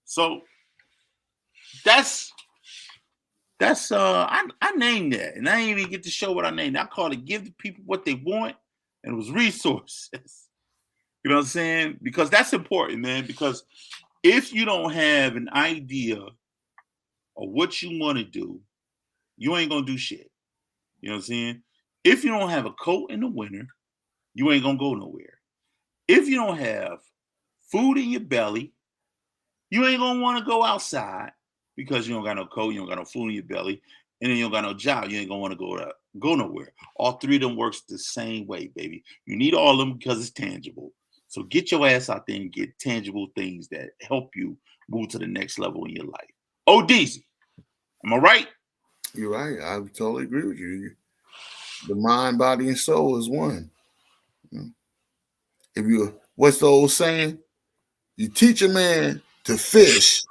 So that's I named that, and I didn't even get to show what I named. I called it "Give the People What They Want," and it was resources. You know what I'm saying? Because that's important, man. Because if you don't have an idea of what you want to do, you ain't gonna do shit. You know what I'm saying? If you don't have a coat in the winter, you ain't gonna go nowhere. If you don't have food in your belly, you ain't gonna want to go outside because you don't got no coat, you don't got no food in your belly, and then you don't got no job. You ain't gonna want to go nowhere. All three of them works the same way, baby. You need all of them because it's tangible. So get your ass out there and get tangible things that help you move to the next level in your life. Oh, Deezy, am I right? You're right. I totally agree with you. The mind, body, and soul is one. What's the old saying? You teach a man to fish.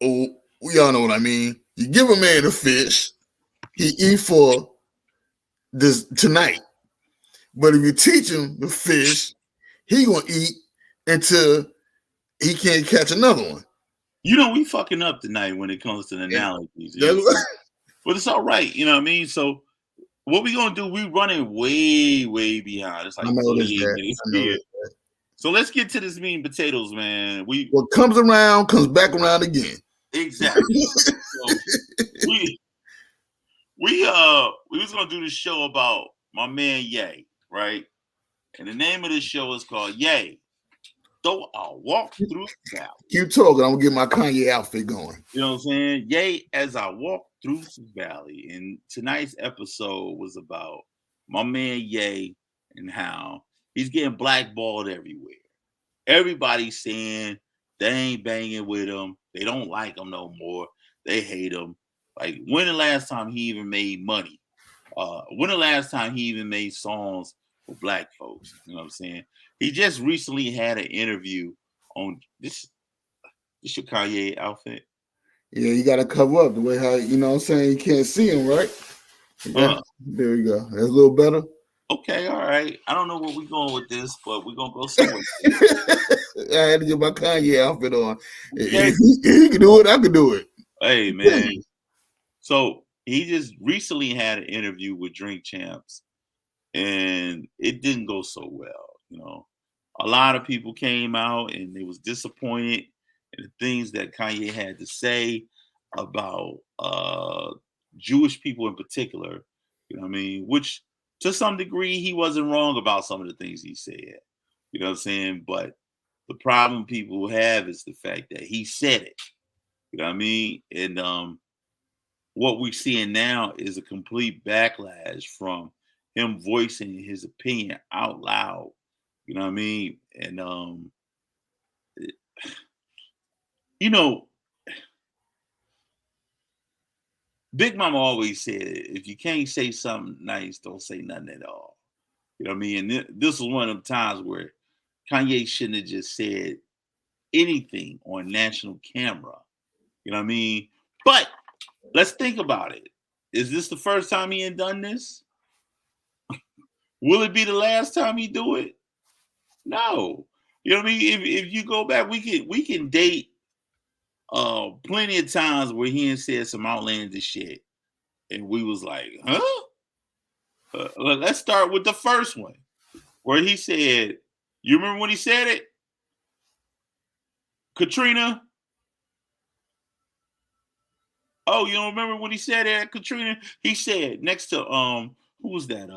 Oh, we all know what I mean. You give a man a fish, he eat for this tonight. But if you teach him to fish, he gonna eat until he can't catch another one. You know, we fucking up tonight when it comes to the analogies. But it's all right, you know what I mean? So what we gonna do, we running way, way behind. It's like 48 minutes here. So let's get to this meat and potatoes, man. What comes around comes back around again. Exactly. So we was gonna do this show about my man Ye, right? And the name of this show is called Ye, Though I Walk Through the Valley. Keep talking. I'm gonna get my Kanye outfit going. You know what I'm saying? Ye, as I walk through the valley. And tonight's episode was about my man Ye and how he's getting blackballed everywhere. Everybody's saying they ain't banging with him. They don't like him no more. They hate him. Like, when the last time he even made money? When the last time he even made songs for black folks? You know what I'm saying? He just recently had an interview on this your Kanye outfit. Yeah, you got to cover up the way how, you know what I'm saying? You can't see him, right? Yeah, there we go. That's a little better. Okay, all right. I don't know where we're going with this, but we're going to go somewhere. I had to get my Kanye outfit on. Okay. If he can do it, I can do it. Hey, man. So he just recently had an interview with Drink Champs, and it didn't go so well. You know, a lot of people came out and they was disappointed in the things that Kanye had to say about Jewish people in particular. You know what I mean? Which, to some degree, he wasn't wrong about some of the things he said. You know what I'm saying? But The problem people have is the fact that he said it. You know what I mean? And what we're seeing now is a complete backlash from him voicing his opinion out loud. You know what I mean? And you know, Big Mama always said, if you can't say something nice, don't say nothing at all. You know what I mean? And this was one of them times where Kanye shouldn't have just said anything on national camera. You know what I mean? But let's think about it. Is this the first time he had done this? Will it be the last time he do it? No. You know what I mean? If you go back, we can date plenty of times where he had said some outlandish shit. And we was like, huh? Let's start with the first one, where he said, you remember when he said it? Katrina? Oh, you don't remember when he said it, Katrina? He said next to, who was that?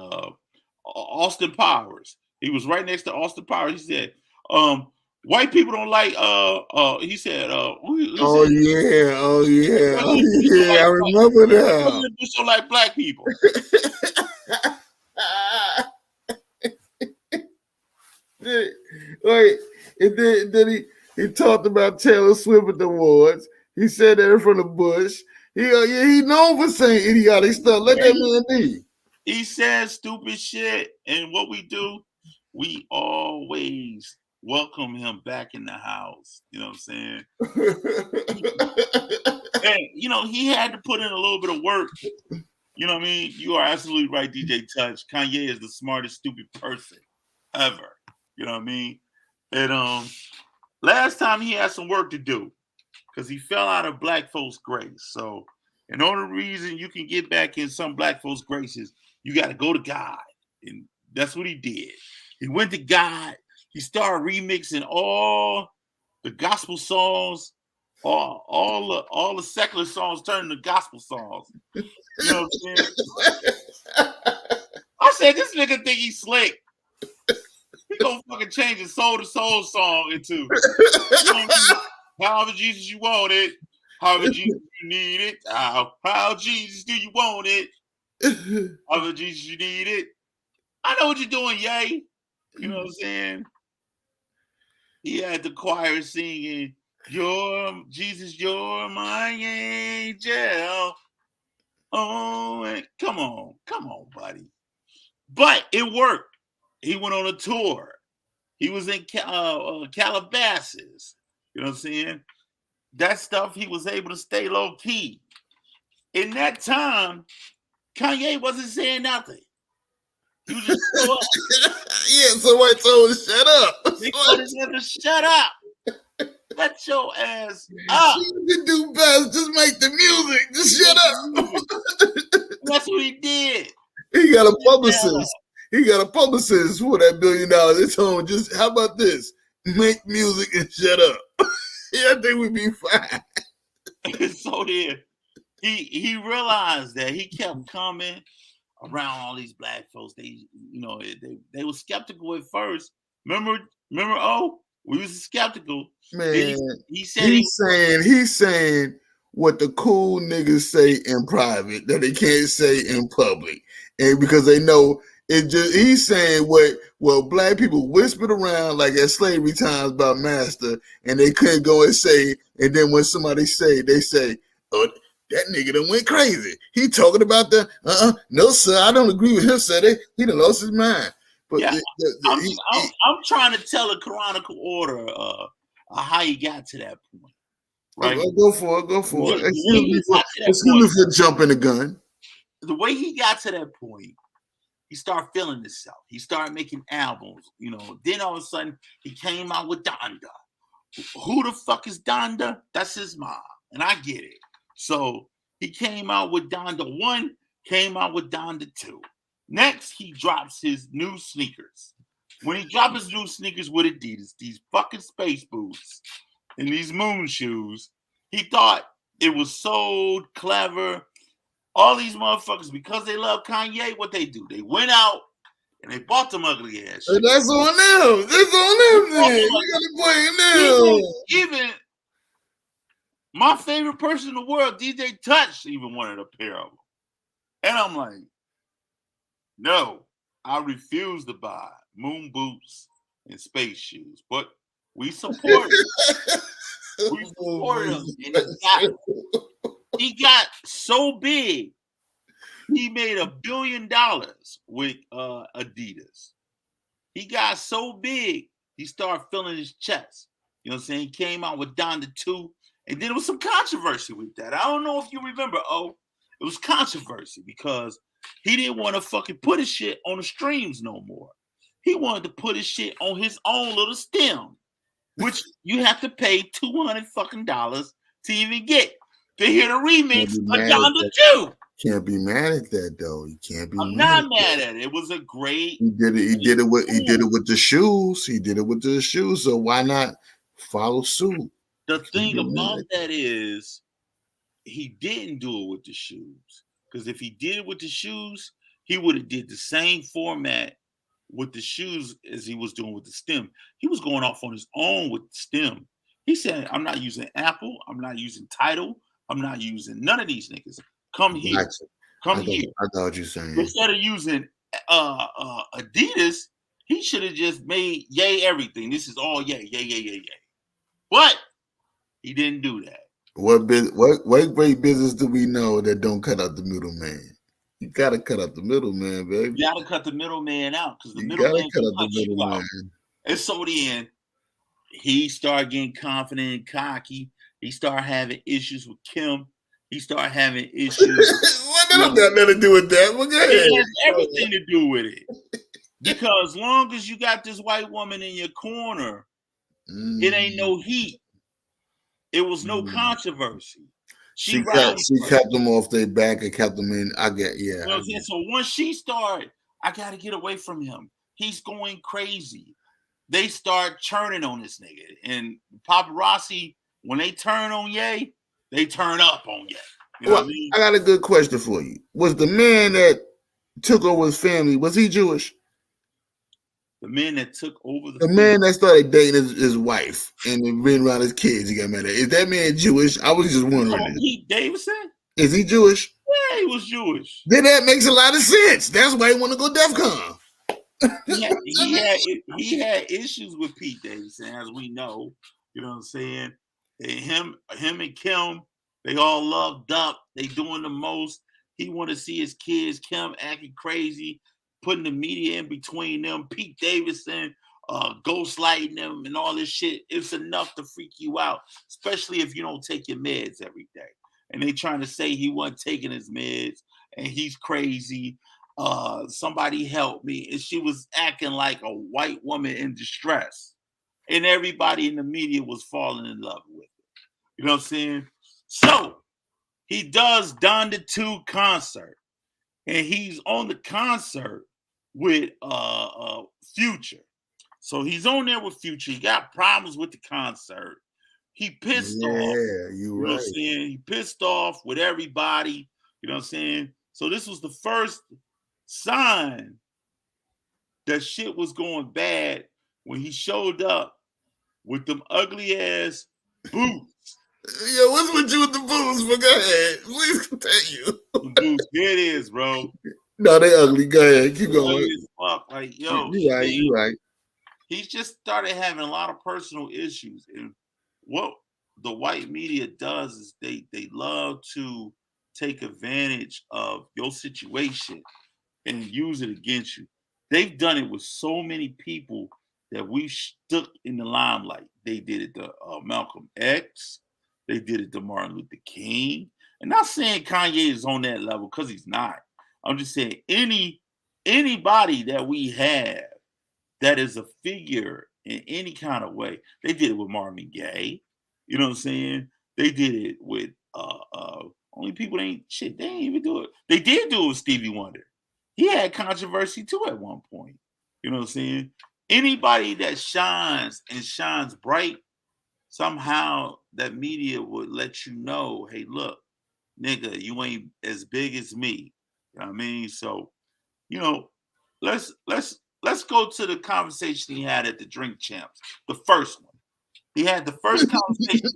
Austin Powers. He was right next to Austin Powers. He said, white people don't like, he said, oh yeah, I remember that. They don't like black people. Wait, and then he talked about Taylor Swift Awards. He said that in front of Bush. He known for saying idiotic stuff. Let that man be. He says stupid shit, and what we do, we always welcome him back in the house. You know what I'm saying? And you know, he had to put in a little bit of work. You know what I mean? You are absolutely right, DJ Touch. Kanye is the smartest, stupid person ever. You know what I mean? And last time he had some work to do because he fell out of black folks' grace. So, and the only reason you can get back in some black folks' graces, you got to go to God. And that's what he did. He went to God. He started remixing all the gospel songs, all the secular songs turned into gospel songs. You know what I'm saying? I said, this nigga think he's slick. He gonna fucking change his soul to soul song into however Jesus you want it, however Jesus you need it, how Jesus do you want it, however Jesus you need it. I know what you're doing, yay. You know what I'm saying? He had the choir singing, Jesus, you're my angel. Oh, and come on, buddy. But it worked. He went on a tour. He was in Calabasas. You know what I'm saying? That stuff, he was able to stay low key. In that time, Kanye wasn't saying nothing. He was just so up. Yeah, somebody told him to shut up. They told him to shut up. Let your ass up. You do best. Just make the music. Just shut up. That's what he did. He got a publicist. He got a publicist for that $1 billion. They told him, just how about this? Make music and shut up. Yeah, I think we'd be fine. So then he realized that he kept coming around all these black folks. They were skeptical at first. Remember, we was skeptical. Man, he's saying what the cool niggas say in private that they can't say in public. And because they know he's saying what black people whispered around like at slavery times about master, and they couldn't go and say, and then when somebody say, they say, oh, that nigga done went crazy. He talking about no sir, I don't agree with him, sir. He done lost his mind. But yeah, I'm trying to tell a chronicle order how he got to that point. Right? Go for it. Excuse me for jumping the gun. The way he got to that point, he started feeling himself. He started making albums, you know. Then all of a sudden, he came out with Donda. Who the fuck is Donda? That's his mom, and I get it. So he came out with Donda 1, came out with Donda 2. Next, he drops his new sneakers. When he dropped his new sneakers with Adidas, these fucking space boots and these moon shoes, he thought it was so clever. All these motherfuckers, because they love Kanye, what they do? They went out and they bought them ugly ass shoes. And that's on them. That's on them then. You gotta blame them. Even my favorite person in the world, DJ Touch, even wanted a pair of them. And I'm like, no, I refuse to buy moon boots and space shoes. But we support it. We support him. And he got so big, he made $1 billion with Adidas. He got so big, he started feeling his chest. You know what I'm saying? He came out with Donda 2, and then there was some controversy with that. I don't know if you remember, it was controversy because he didn't want to fucking put his shit on the streams no more. He wanted to put his shit on his own little stem, which you have to pay $200 fucking dollars to even get to hear the remix of Donda 2. Can't be mad at that though. You can't be. I'm not mad at it. It was a great. He did it with the shoes. He did it with the shoes. So why not follow suit? The thing about that is, he didn't do it with the shoes. Because if he did it with the shoes, he would have did the same format with the shoes as he was doing with the stem. He was going off on his own with the stem. He said, "I'm not using Apple. I'm not using Tidal. I'm not using none of these niggas. Come here. Come here." I thought what you were saying. Instead of using Adidas, he should have just made Ye everything. This is all Ye. But he didn't do that. What great business do we know that don't cut out the middleman? You gotta cut out the middleman, baby. You gotta cut the middleman out because the middleman cut out the middleman. And so then he started getting confident and cocky. He started having issues with Kim. He started having issues. What that got nothing to do with that? Well, it has everything to do with it. Because long as you got this white woman in your corner, it ain't no heat. It was no controversy. She kept them off their back and kept them in. I get, yeah. You know so once she started, I got to get away from him. He's going crazy. They start churning on this nigga. And paparazzi, when they turn on Ye, they turn up on Ye. You know what I mean? I got a good question for you. Was the man that took over his family, was he Jewish? The man that took over the man that started dating his wife and then ran around his kids, he got mad at. Is that man Jewish? I was just wondering. Pete Davidson? Is he Jewish? Yeah, he was Jewish. Then that makes a lot of sense. That's why he want to go DEFCON. He had issues with Pete Davidson, as we know. You know what I'm saying? And him and Kim, they all loved up. They doing the most. He want to see his kids. Kim acting crazy, putting the media in between them. Pete Davidson ghostlighting them and all this shit. It's enough to freak you out, especially if you don't take your meds every day. And they trying to say he wasn't taking his meds and he's crazy. Somebody help me. And she was acting like a white woman in distress. And everybody in the media was falling in love with it. You know what I'm saying? So he does Donda 2 concert. And he's on the concert with Future. So he's on there with Future. He got problems with the concert. He pissed off. Yeah, you know right. What I'm saying? He pissed off with everybody. You know what I'm saying? So this was the first sign that shit was going bad when he showed up with them ugly ass boots. Yo, what's with you with the boots? But go ahead. Please continue. The boots. Here it is, bro. No, they ugly. Go ahead. Keep going. Fuck. Like, yo. You right. He's just started having a lot of personal issues. And what the white media does is they love to take advantage of your situation and use it against you. They've done it with so many people that we've stuck in the limelight. They did it to Malcolm X. They did it to Martin Luther King. And not saying Kanye is on that level because he's not. I'm just saying anybody that we have that is a figure in any kind of way. They did it with Marvin Gaye. You know what I'm saying? They did it with only people they ain't even do it. They did do it with Stevie Wonder. He had controversy too at one point. You know what I'm saying? Anybody that shines and shines bright, somehow that media would let you know, hey, look, nigga, you ain't as big as me. You know what I mean? So, you know, let's go to the conversation he had at the Drink Champs. The first one. He had the first conversation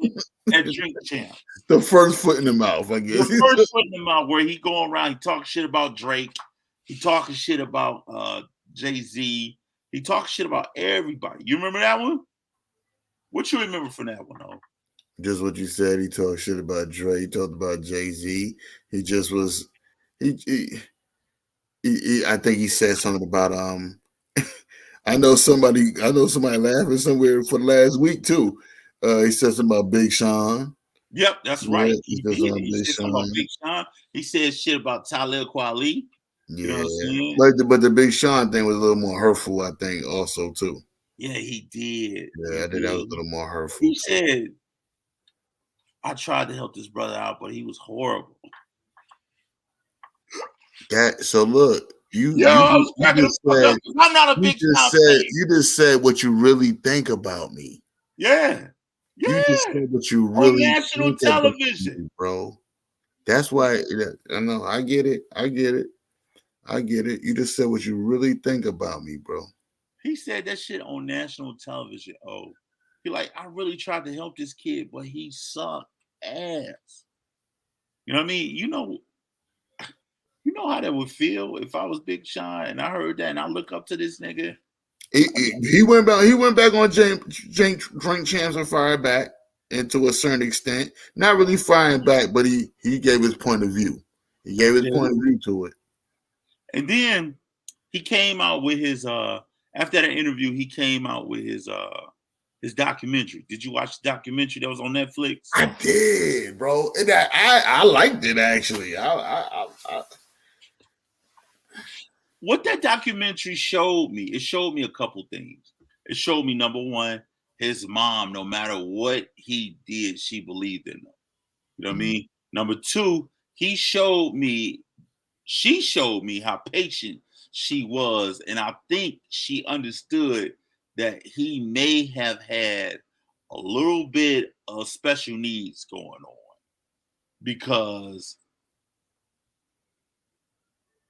at Drink Champs. The first foot in the mouth, I guess. The first foot in the mouth where he going around, he talking shit about Drake. He talking shit about Jay-Z. He talking shit about everybody. You remember that one? What you remember from that one, though? Just what you said. He talked shit about Dre. He talked about Jay-Z. He just was. He I think he said something about I know somebody laughing somewhere for the last week too. He said something about Big Sean. Yep, that's right. He did. He said something about Big Sean. He said shit about Talib Kweli. Yeah, you know what I'm saying? But the Big Sean thing was a little more hurtful, I think, also too. Yeah, he did. Yeah, I think that was a little more hurtful. He said, "I tried to help this brother out, but he was horrible." So look, I'm not a big fan. You just said what you really think about me. Yeah. You just said what you really on national television, me, bro. That's why I know. I get it. You just said what you really think about me, bro. He said that shit on national television. Oh, he like, I really tried to help this kid, but he sucked ass. You know what I mean? You know how that would feel if I was Big Sean and I heard that and I look up to this nigga. He went back on Drink Champs and fired back, and to a certain extent, not really firing back, but he gave his point of view. He gave his point of view to it. And then he came out with his after that interview, he came out with his documentary. Did you watch the documentary that was on Netflix? I did, bro. And I liked it actually. What that documentary showed me, it showed me a couple things. It showed me, number one, his mom, no matter what he did, she believed in him. You know what I mean? Number two, she showed me how patient she was. And I think she understood that he may have had a little bit of special needs going on, because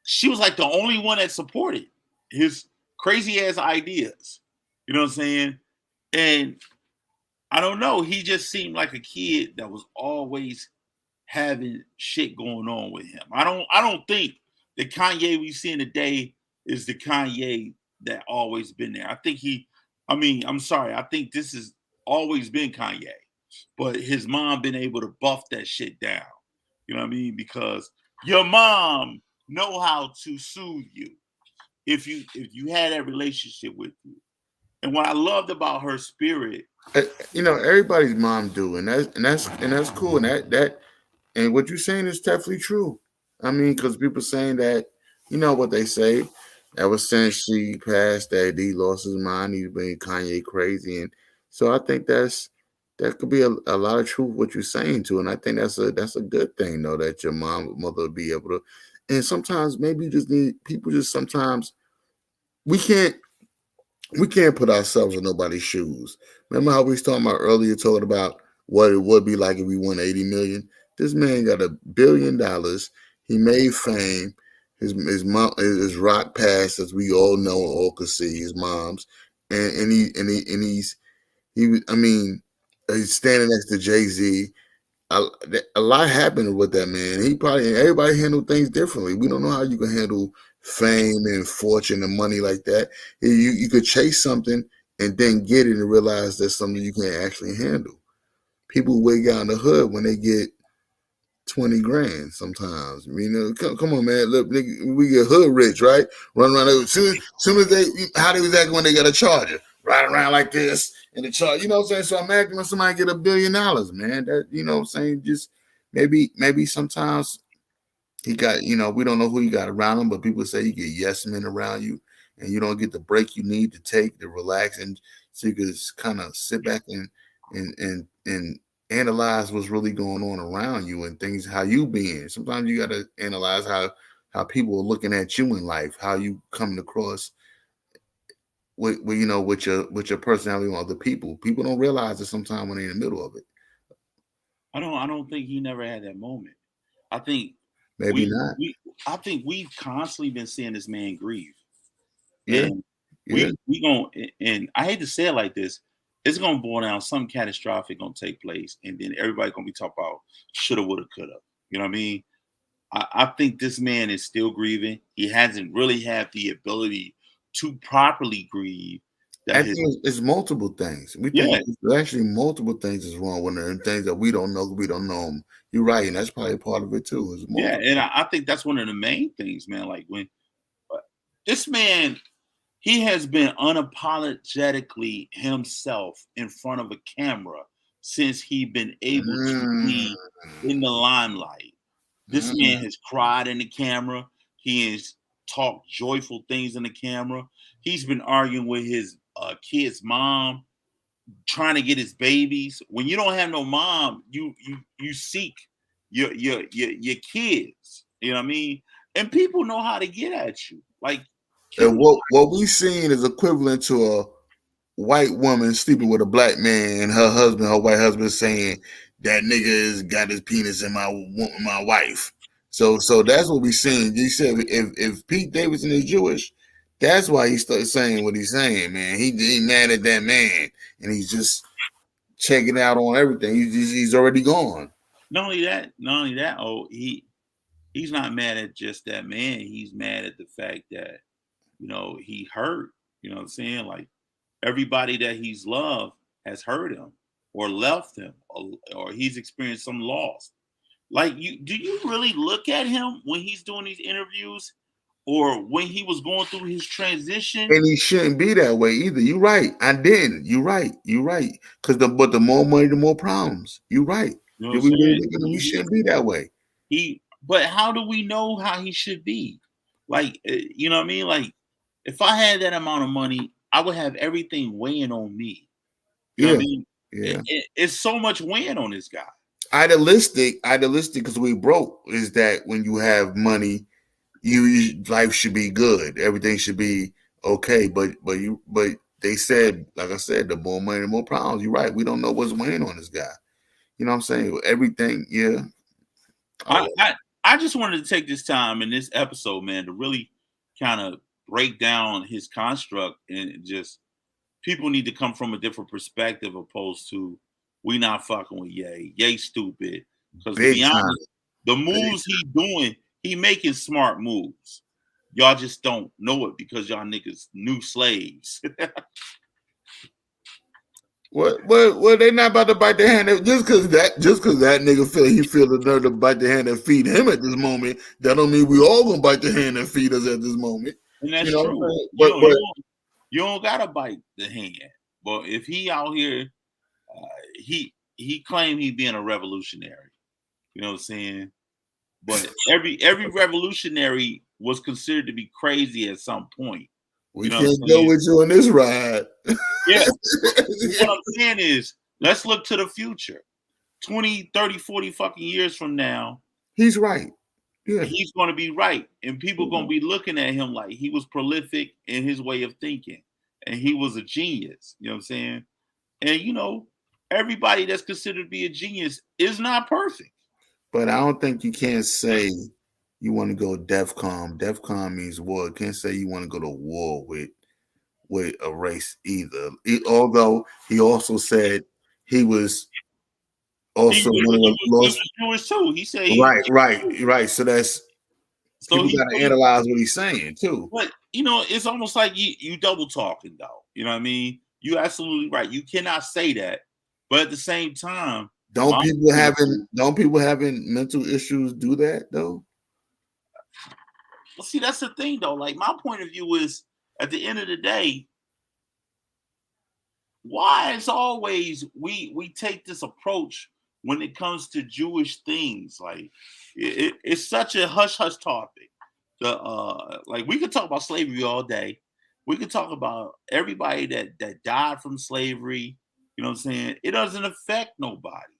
she was like the only one that supported his crazy ass ideas. You know what I'm saying? And I don't know. He just seemed like a kid that was always having shit going on with him. I don't think the Kanye we see today is the Kanye that always been there. I think I think this has always been Kanye, but his mom been able to buff that shit down. You know what I mean? Because your mom know how to soothe you if you had that relationship with you. And what I loved about her spirit, everybody's mom do, and that's cool, and that and what you're saying is definitely true. I mean, because people saying that, what they say, ever since she passed, that he lost his mind, he's been Kanye crazy, and so I think that could be a lot of truth what you're saying too, and I think that's a good thing though, that your mother will be able to. And sometimes maybe you just need people. Just sometimes we can't put ourselves in nobody's shoes. Remember how we was talking about earlier, talking about what it would be like if we won 80 million. This man got $1 billion. He made fame. His mom, his rock past, as we all know, all could see his mom's, and he's standing next to Jay-Z. A lot happened with that man. Everybody handled things differently. We don't know how you can handle fame and fortune and money like that. You could chase something and then get it and realize that's something you can't actually handle. People wig out in the hood when they get 20 grand sometimes. Come on, man. Look, nigga, we get hood rich, right? Run around. As soon as how they was acting when they got a Charger. Ride around like this in the chart, you know what I'm saying? So imagine when somebody get $1 billion, man. That, you know what I'm saying? Just maybe sometimes he got, we don't know who you got around him, but people say you get yes men around you and you don't get the break you need to take to relax, and so you can kind of sit back and analyze what's really going on around you and things, how you being. Sometimes you got to analyze how people are looking at you in life, how you coming across with your personality on other people. People don't realize it sometimes when they're in the middle of it. I don't think he never had that moment. I think maybe not. I think we've constantly been seeing this man grieve. Yeah. And Yeah. we gonna, and I hate to say it like this, it's gonna boil down, something catastrophic gonna take place, and then everybody gonna be talking about shoulda, woulda, coulda. You know what I mean? I think this man is still grieving. He hasn't really had the ability to properly grieve. I That think his it's multiple things. We think Yeah, it's actually multiple things is wrong with her and things that we don't know. We don't know them. You're right, and that's probably part of it too. Is yeah, multiple. and I think that's one of the main things, man. Like when this man, he has been unapologetically himself in front of a camera since he been able to Mm, be in the limelight. This mm. man has cried in the camera. He has talked joyful things in the camera. He's been arguing with his kid's mom, trying to get his babies. When you don't have no mom, you seek your kids. You know what I mean? And people know how to get at you. Like And people. what we seen is equivalent to a white woman sleeping with a black man, and her white husband, saying that nigga has got his penis in my wife. So that's what we seen. You said if Pete Davidson is Jewish, that's why he started saying what he's saying, man. He mad at that man, and he's just checking out on everything. He's already gone. Not only that. Oh, he's not mad at just that man. He's mad at the fact that he hurt. You know what I'm saying? Like everybody that he's loved has hurt him or left him, or he's experienced some loss. Like do you really look at him when he's doing these interviews, or when he was going through his transition? And he shouldn't be that way either. You're right. I didn't. You're right. You're right. But the more money, the more problems. You're right. You know what Did I'm we really saying? look at him? He shouldn't be that way. But how do we know how he should be? Like, you know what I mean? Like, if I had that amount of money, I would have everything weighing on me. You know what Yeah. I mean? Yeah. It's so much weighing on this guy. Idealistic, because we broke is that when you have money, life should be good. Everything should be okay. But they said, like I said, the more money, the more problems. You're right. We don't know what's weighing on this guy. You know what I'm saying? Everything, yeah. I, Oh, I I just wanted to take this time in this episode, man, to really kind of break down his construct, and just people need to come from a different perspective, opposed to we not fucking with Ye. Ye stupid. Because to big be time. honest, the Big. moves he doing, he making smart moves. Y'all just don't know it because y'all niggas new slaves. What? They not about to bite the hand just because that nigga feel the nerve to bite the hand that feed him at this moment. That don't mean we all gonna bite the hand that feed us at this moment. And You that's know what I'm true. saying? But You don't gotta bite the hand. But if he out here, he claimed he being a revolutionary. You know what I'm saying? But every revolutionary was considered to be crazy at some point. we You know what can't I'm go saying? with you on this ride. Yeah. What I'm saying is, let's look to the future. 20, 30, 40 fucking years from now, He's right. Yeah. he's going to be right. And people going to be looking at him like he was prolific in his way of thinking. And he was a genius. You know what I'm saying? And, everybody that's considered to be a genius is not perfect. But I don't think you can't say you want to go DEFCON. DEFCON means war. You can't say you want to go to war with a race either. Although he also said he was He also was, one of he the was, he lost. was Jewish too. He said Right. So that's so people he, got to analyze what he's saying too. but it's almost like you double talking though. You know what I mean? You absolutely right. You cannot say that, but at the same time, Don't people having mental issues do that though? well, see, that's the thing though. Like my point of view is, at the end of the day, why as always we take this approach when it comes to Jewish things. Like it's such a hush hush topic. Like we could talk about slavery all day. We could talk about everybody that died from slavery. You know what I'm saying? It doesn't affect nobody.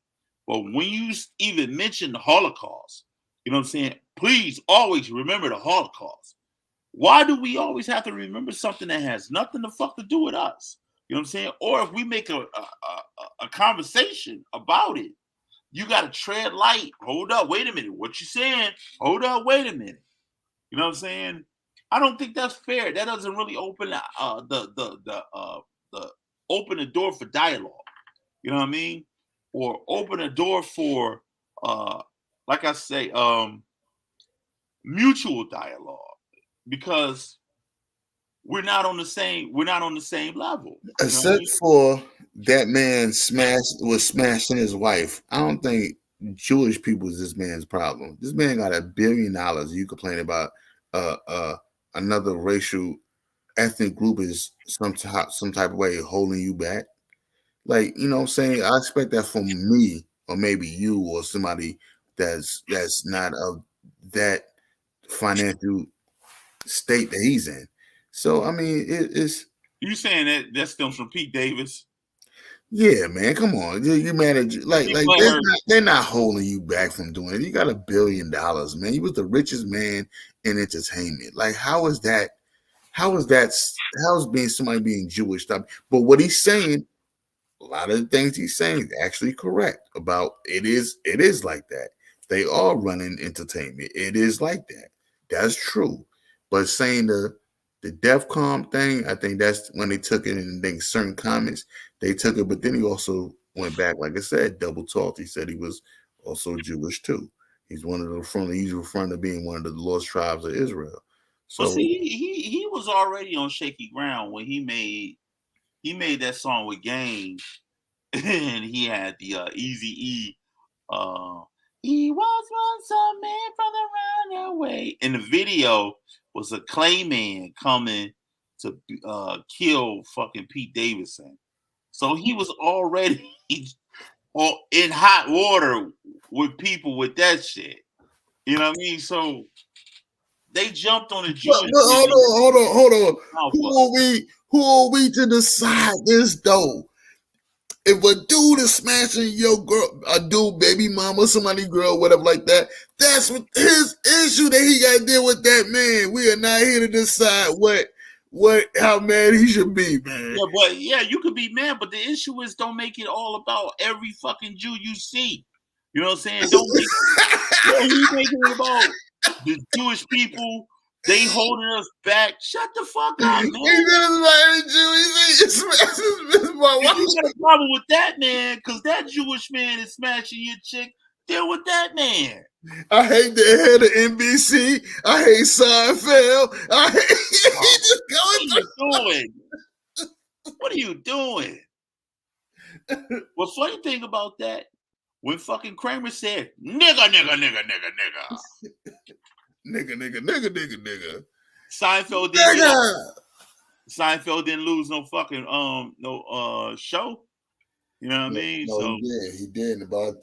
But when you even mention the Holocaust, you know what I'm saying? Please always remember the Holocaust. Why do we always have to remember something that has nothing to fuck to do with us? You know what I'm saying? Or if we make a conversation about it, you got to tread light. Hold up, wait a minute. What you saying? Hold up, wait a minute. You know what I'm saying? I don't think that's fair. That doesn't really open the open the door for dialogue. You know what I mean? Or open a door for like I say, mutual dialogue, because we're not on the same level. Except for that man was smashing his wife. I don't think Jewish people is this man's problem. This man got $1 billion. You complain about another racial ethnic group is some type of way holding you back. Like, you know what I'm saying? I expect that from me, or maybe you, or somebody that's not of that financial state that he's in. So I mean, it's you saying that stems from Pete Davis? Yeah, man, come on. You manage like they're not holding you back from doing it. You got $1 billion, man. You was the richest man in entertainment. Like, how is being somebody being Jewish stuff? But what he's saying, a lot of the things he's saying is actually correct about it is like that. They are running entertainment. It is like that. That's true. But saying the DEFCON thing, I think that's when they took it, and then certain comments they took it, but then he also went back, like I said, double talked. He said he was also Jewish too. He's he's referring to being one of the lost tribes of Israel. So see, he was already on shaky ground when he made that song with Game, and he had the Eazy-E. He was once a man from the runaway. In the video was a clay man coming to kill fucking Pete Davidson. So he was already in hot water with people with that shit. You know what I mean? So they jumped on the Jewish. Hold on. Who are we to decide this though? If a dude is smashing your girl, a dude, baby mama, somebody girl, whatever like that, that's what his issue that he got to deal with that man. We are not here to decide how mad he should be, man. Yeah, but you could be mad, but the issue is don't make it all about every fucking Jew you see. You know what I'm saying? Don't make you making it about the Jewish people. They holding us back. Shut the fuck up, man. He said about Jew. He you got a problem with that man, because that Jewish man is smashing your chick. Deal with that man. I hate the head of NBC. I hate Seinfeld. What are you doing? Well, funny thing about that, when fucking Kramer said, nigga. Nigga. Seinfeld didn't lose no fucking show. You know what I mean? No, he did. But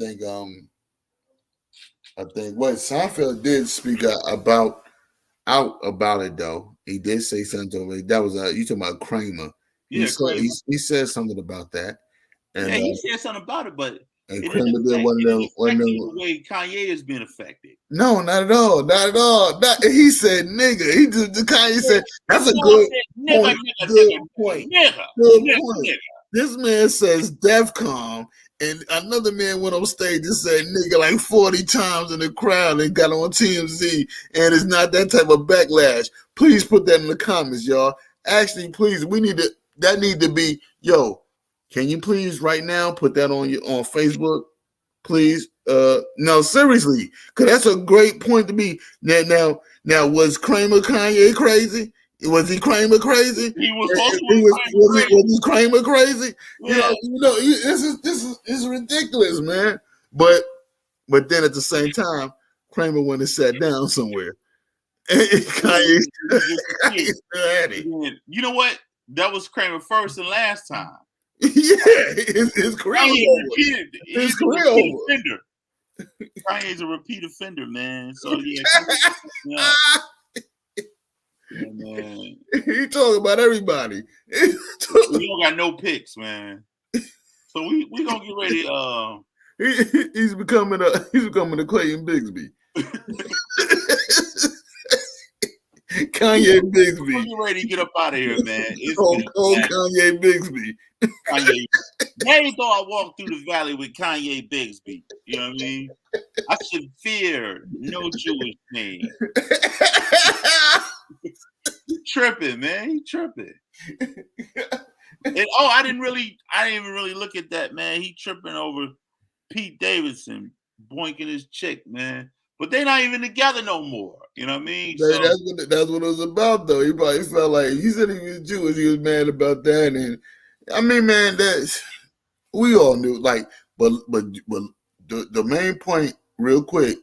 I think what Seinfeld did speak out about it though. He did say something. That was you talking about Kramer. He said something about that. And, he said something about it, but and Kramer did one of them. The way Kanye has been affected. No, not at all. He said nigga. Kanye said that's a good point. Nigga. This man says DEFCON, and another man went on stage and said nigga like 40 times in the crowd and got on TMZ, and it's not that type of backlash. Please put that in the comments, y'all. Actually, please, that need to be, can you please right now put that on Facebook? Please. No, seriously, because that's a great point to be. Now, was Kramer Kanye crazy? Was he Kramer crazy? He was he Kramer crazy? Yeah. This is ridiculous, man. But then at the same time, Kramer went and sat down somewhere. And Kanye had it. You know what? That was Kramer first and last time. Yeah, his career over. His career over. Kanye's a repeat offender, man. So yeah. Man. He talking about everybody. We don't got no picks, man. So we gonna get ready. He's becoming a Clayton Bigsby. Kanye Bigsby. We're getting ready to get up out of here, man. Kanye Bigsby. Kanye. Never thought I walked through the valley with Kanye Bigsby. You know what I mean? I should fear no Jewish man. tripping, man. He tripping. And I didn't even really look at that, man. He tripping over Pete Davidson boinking his chick, man. But they're not even together no more. You know what I mean? So, that's what it was about, though. He probably felt like he said he was Jewish. He was mad about that, and I mean, man, that's we all knew. Like, but the main point, real quick.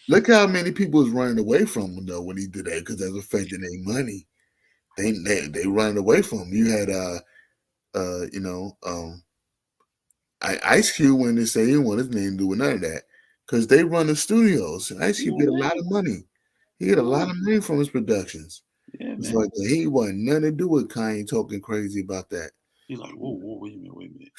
Look how many people was running away from him though when he did that because that's affecting their money. They running away from him. You had Ice Cube when they say he didn't want his name to do with none of that because they run the studios. And Ice Cube get a lot of money. He get a lot of money from his productions. Yeah, it's man. like he wanted nothing to do with Kanye talking crazy about that. He's like, whoa, wait a minute.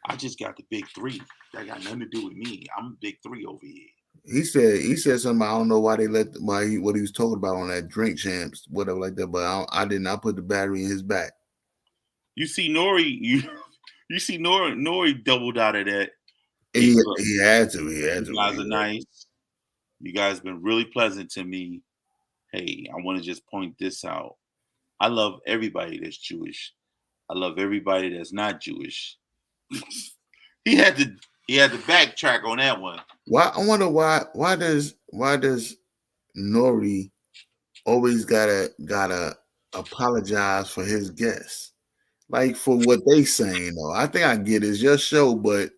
I just got the big three. That got nothing to do with me. I'm big three over here. He said something. I don't know why what he was talking about on that Drink Champs, whatever like that. But I did not put the battery in his back. You see Nori, you see Nori doubled out of that. He had to. You guys are nice. You guys been really pleasant to me. Hey, I want to just point this out. I love everybody that's Jewish. I love everybody that's not Jewish. He had to backtrack on that one. Why? I wonder why does Nori always gotta apologize for his guests, like for what they saying though? I think I get it's your show, but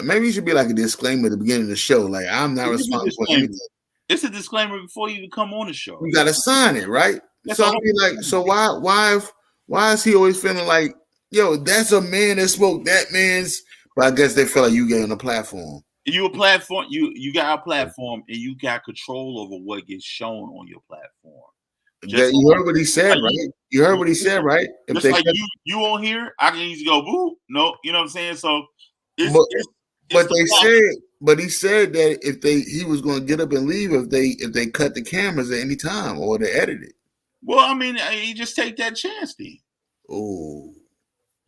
maybe it should be like a disclaimer at the beginning of the show, like I'm not responsible for anything. It's a disclaimer before you even come on the show. You gotta sign it, right? So I mean, like, so why is he always feeling like, yo, that's a man that spoke that man's? But I guess they feel like you getting a platform. You a platform. You got a platform, and you got control over what gets shown on your platform. You heard what he said, right? You heard what he said, right? If just like you on here, I can easily go boo. No, you know what I'm saying. So, he said that if he was going to get up and leave if they cut the cameras at any time or they edit it. Well, I mean, you just take that chance, then. Oh.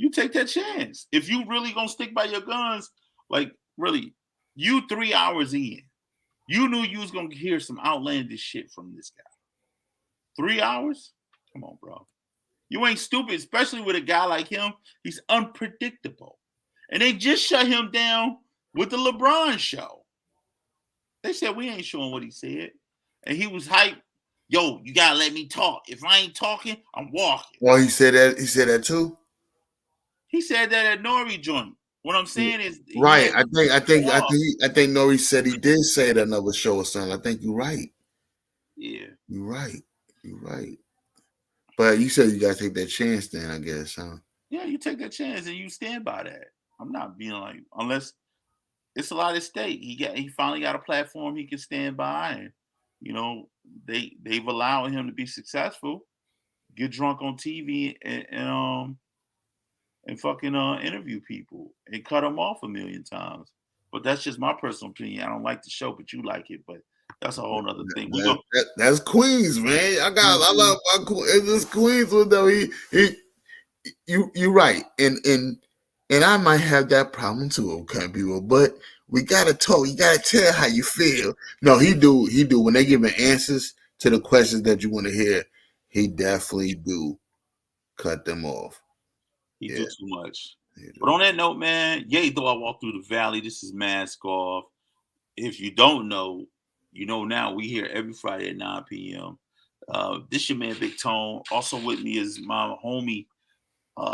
You take that chance. If you really gonna stick by your guns, like really, you 3 hours in, you knew you was gonna hear some outlandish shit from this guy. 3 hours? Come on, bro. You ain't stupid, especially with a guy like him. He's unpredictable. And they just shut him down with the LeBron show. They said we ain't showing what he said. And he was hyped. Yo, you gotta let me talk. If I ain't talking, I'm walking. Well, he said that too. He said that at Nori joint. What I'm saying is right. I think Nori said he did say it at another show or something. I think you're right. Yeah. You're right. But you said you gotta take that chance then, I guess, huh? Yeah, you take that chance and you stand by that. I'm not being like, unless it's a lot at stake. He finally got a platform he can stand by, and you know, they've allowed him to be successful, get drunk on TV and fucking interview people and cut them off a million times. But that's just my personal opinion. I don't like the show, but you like it. But that's a whole other thing. That's Queens, man. I love my Queens. It's Queens, though. You're right, and I might have that problem too, okay, people. But we gotta talk. You gotta tell how you feel. No, he do. When they give answers to the questions that you want to hear, he definitely do cut them off. He do too much. But on that note, man, though I walk through the valley. This is Mask Off. If you don't know, you know now. We here every Friday at 9 p.m. This your man Big Tone. Also with me is my homie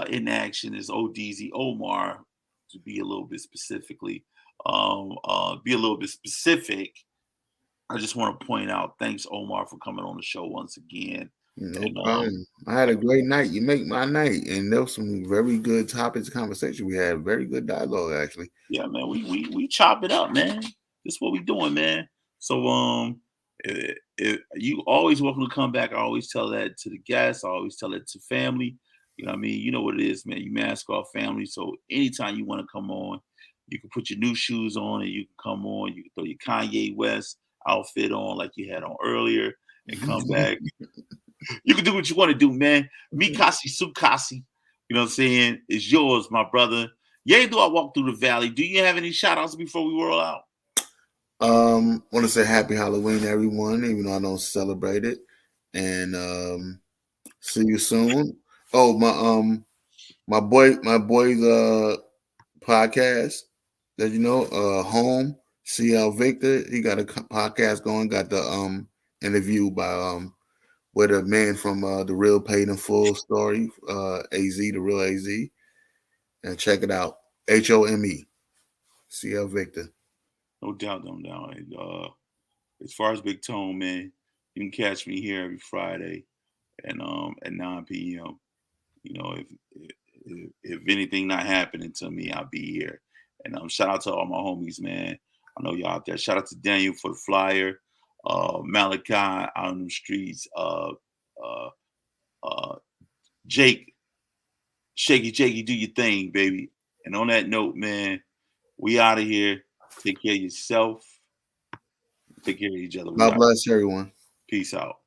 in action is ODZ Omar, to be a little bit specific. I just want to point out, thanks Omar for coming on the show once again. No problem. I had a great night. You make my night, and there was some very good topics of conversation. We had very good dialogue, actually. Yeah, man. We chop it up, man. This is what we doing, man. So if you always welcome to come back. I always tell that to the guests. I always tell it to family. You know what I mean? You know what it is, man. You Mask Off family. So anytime you want to come on, you can put your new shoes on and you can come on. You can throw your Kanye West outfit on like you had on earlier and come back. You can do what you want to do, man. Mikasi Sukasi, you know what I'm saying? It's yours, my brother. Yeah, do I walk through the valley? Do you have any shout outs before we roll out? Want to say happy Halloween, everyone, even though I don't celebrate it. And See you soon. Oh, my boy's podcast that home. CL Victor, he got a podcast going. Got the interview by with a man from the Real Paid in Full story, AZ, the Real AZ, and check it out. HOME, CL Victor. No doubt, no doubt. As far as Big Tone, man, you can catch me here every Friday, and at 9 p.m. You know, if anything not happening to me, I'll be here. And shout out to all my homies, man. I know y'all out there. Shout out to Daniel for the flyer. Malachi out on the streets. Jake, Shaky Jakey, do your thing, baby. And on that note, man, we out of here. Take care of yourself. Take care of each other. God bless everyone. Peace out.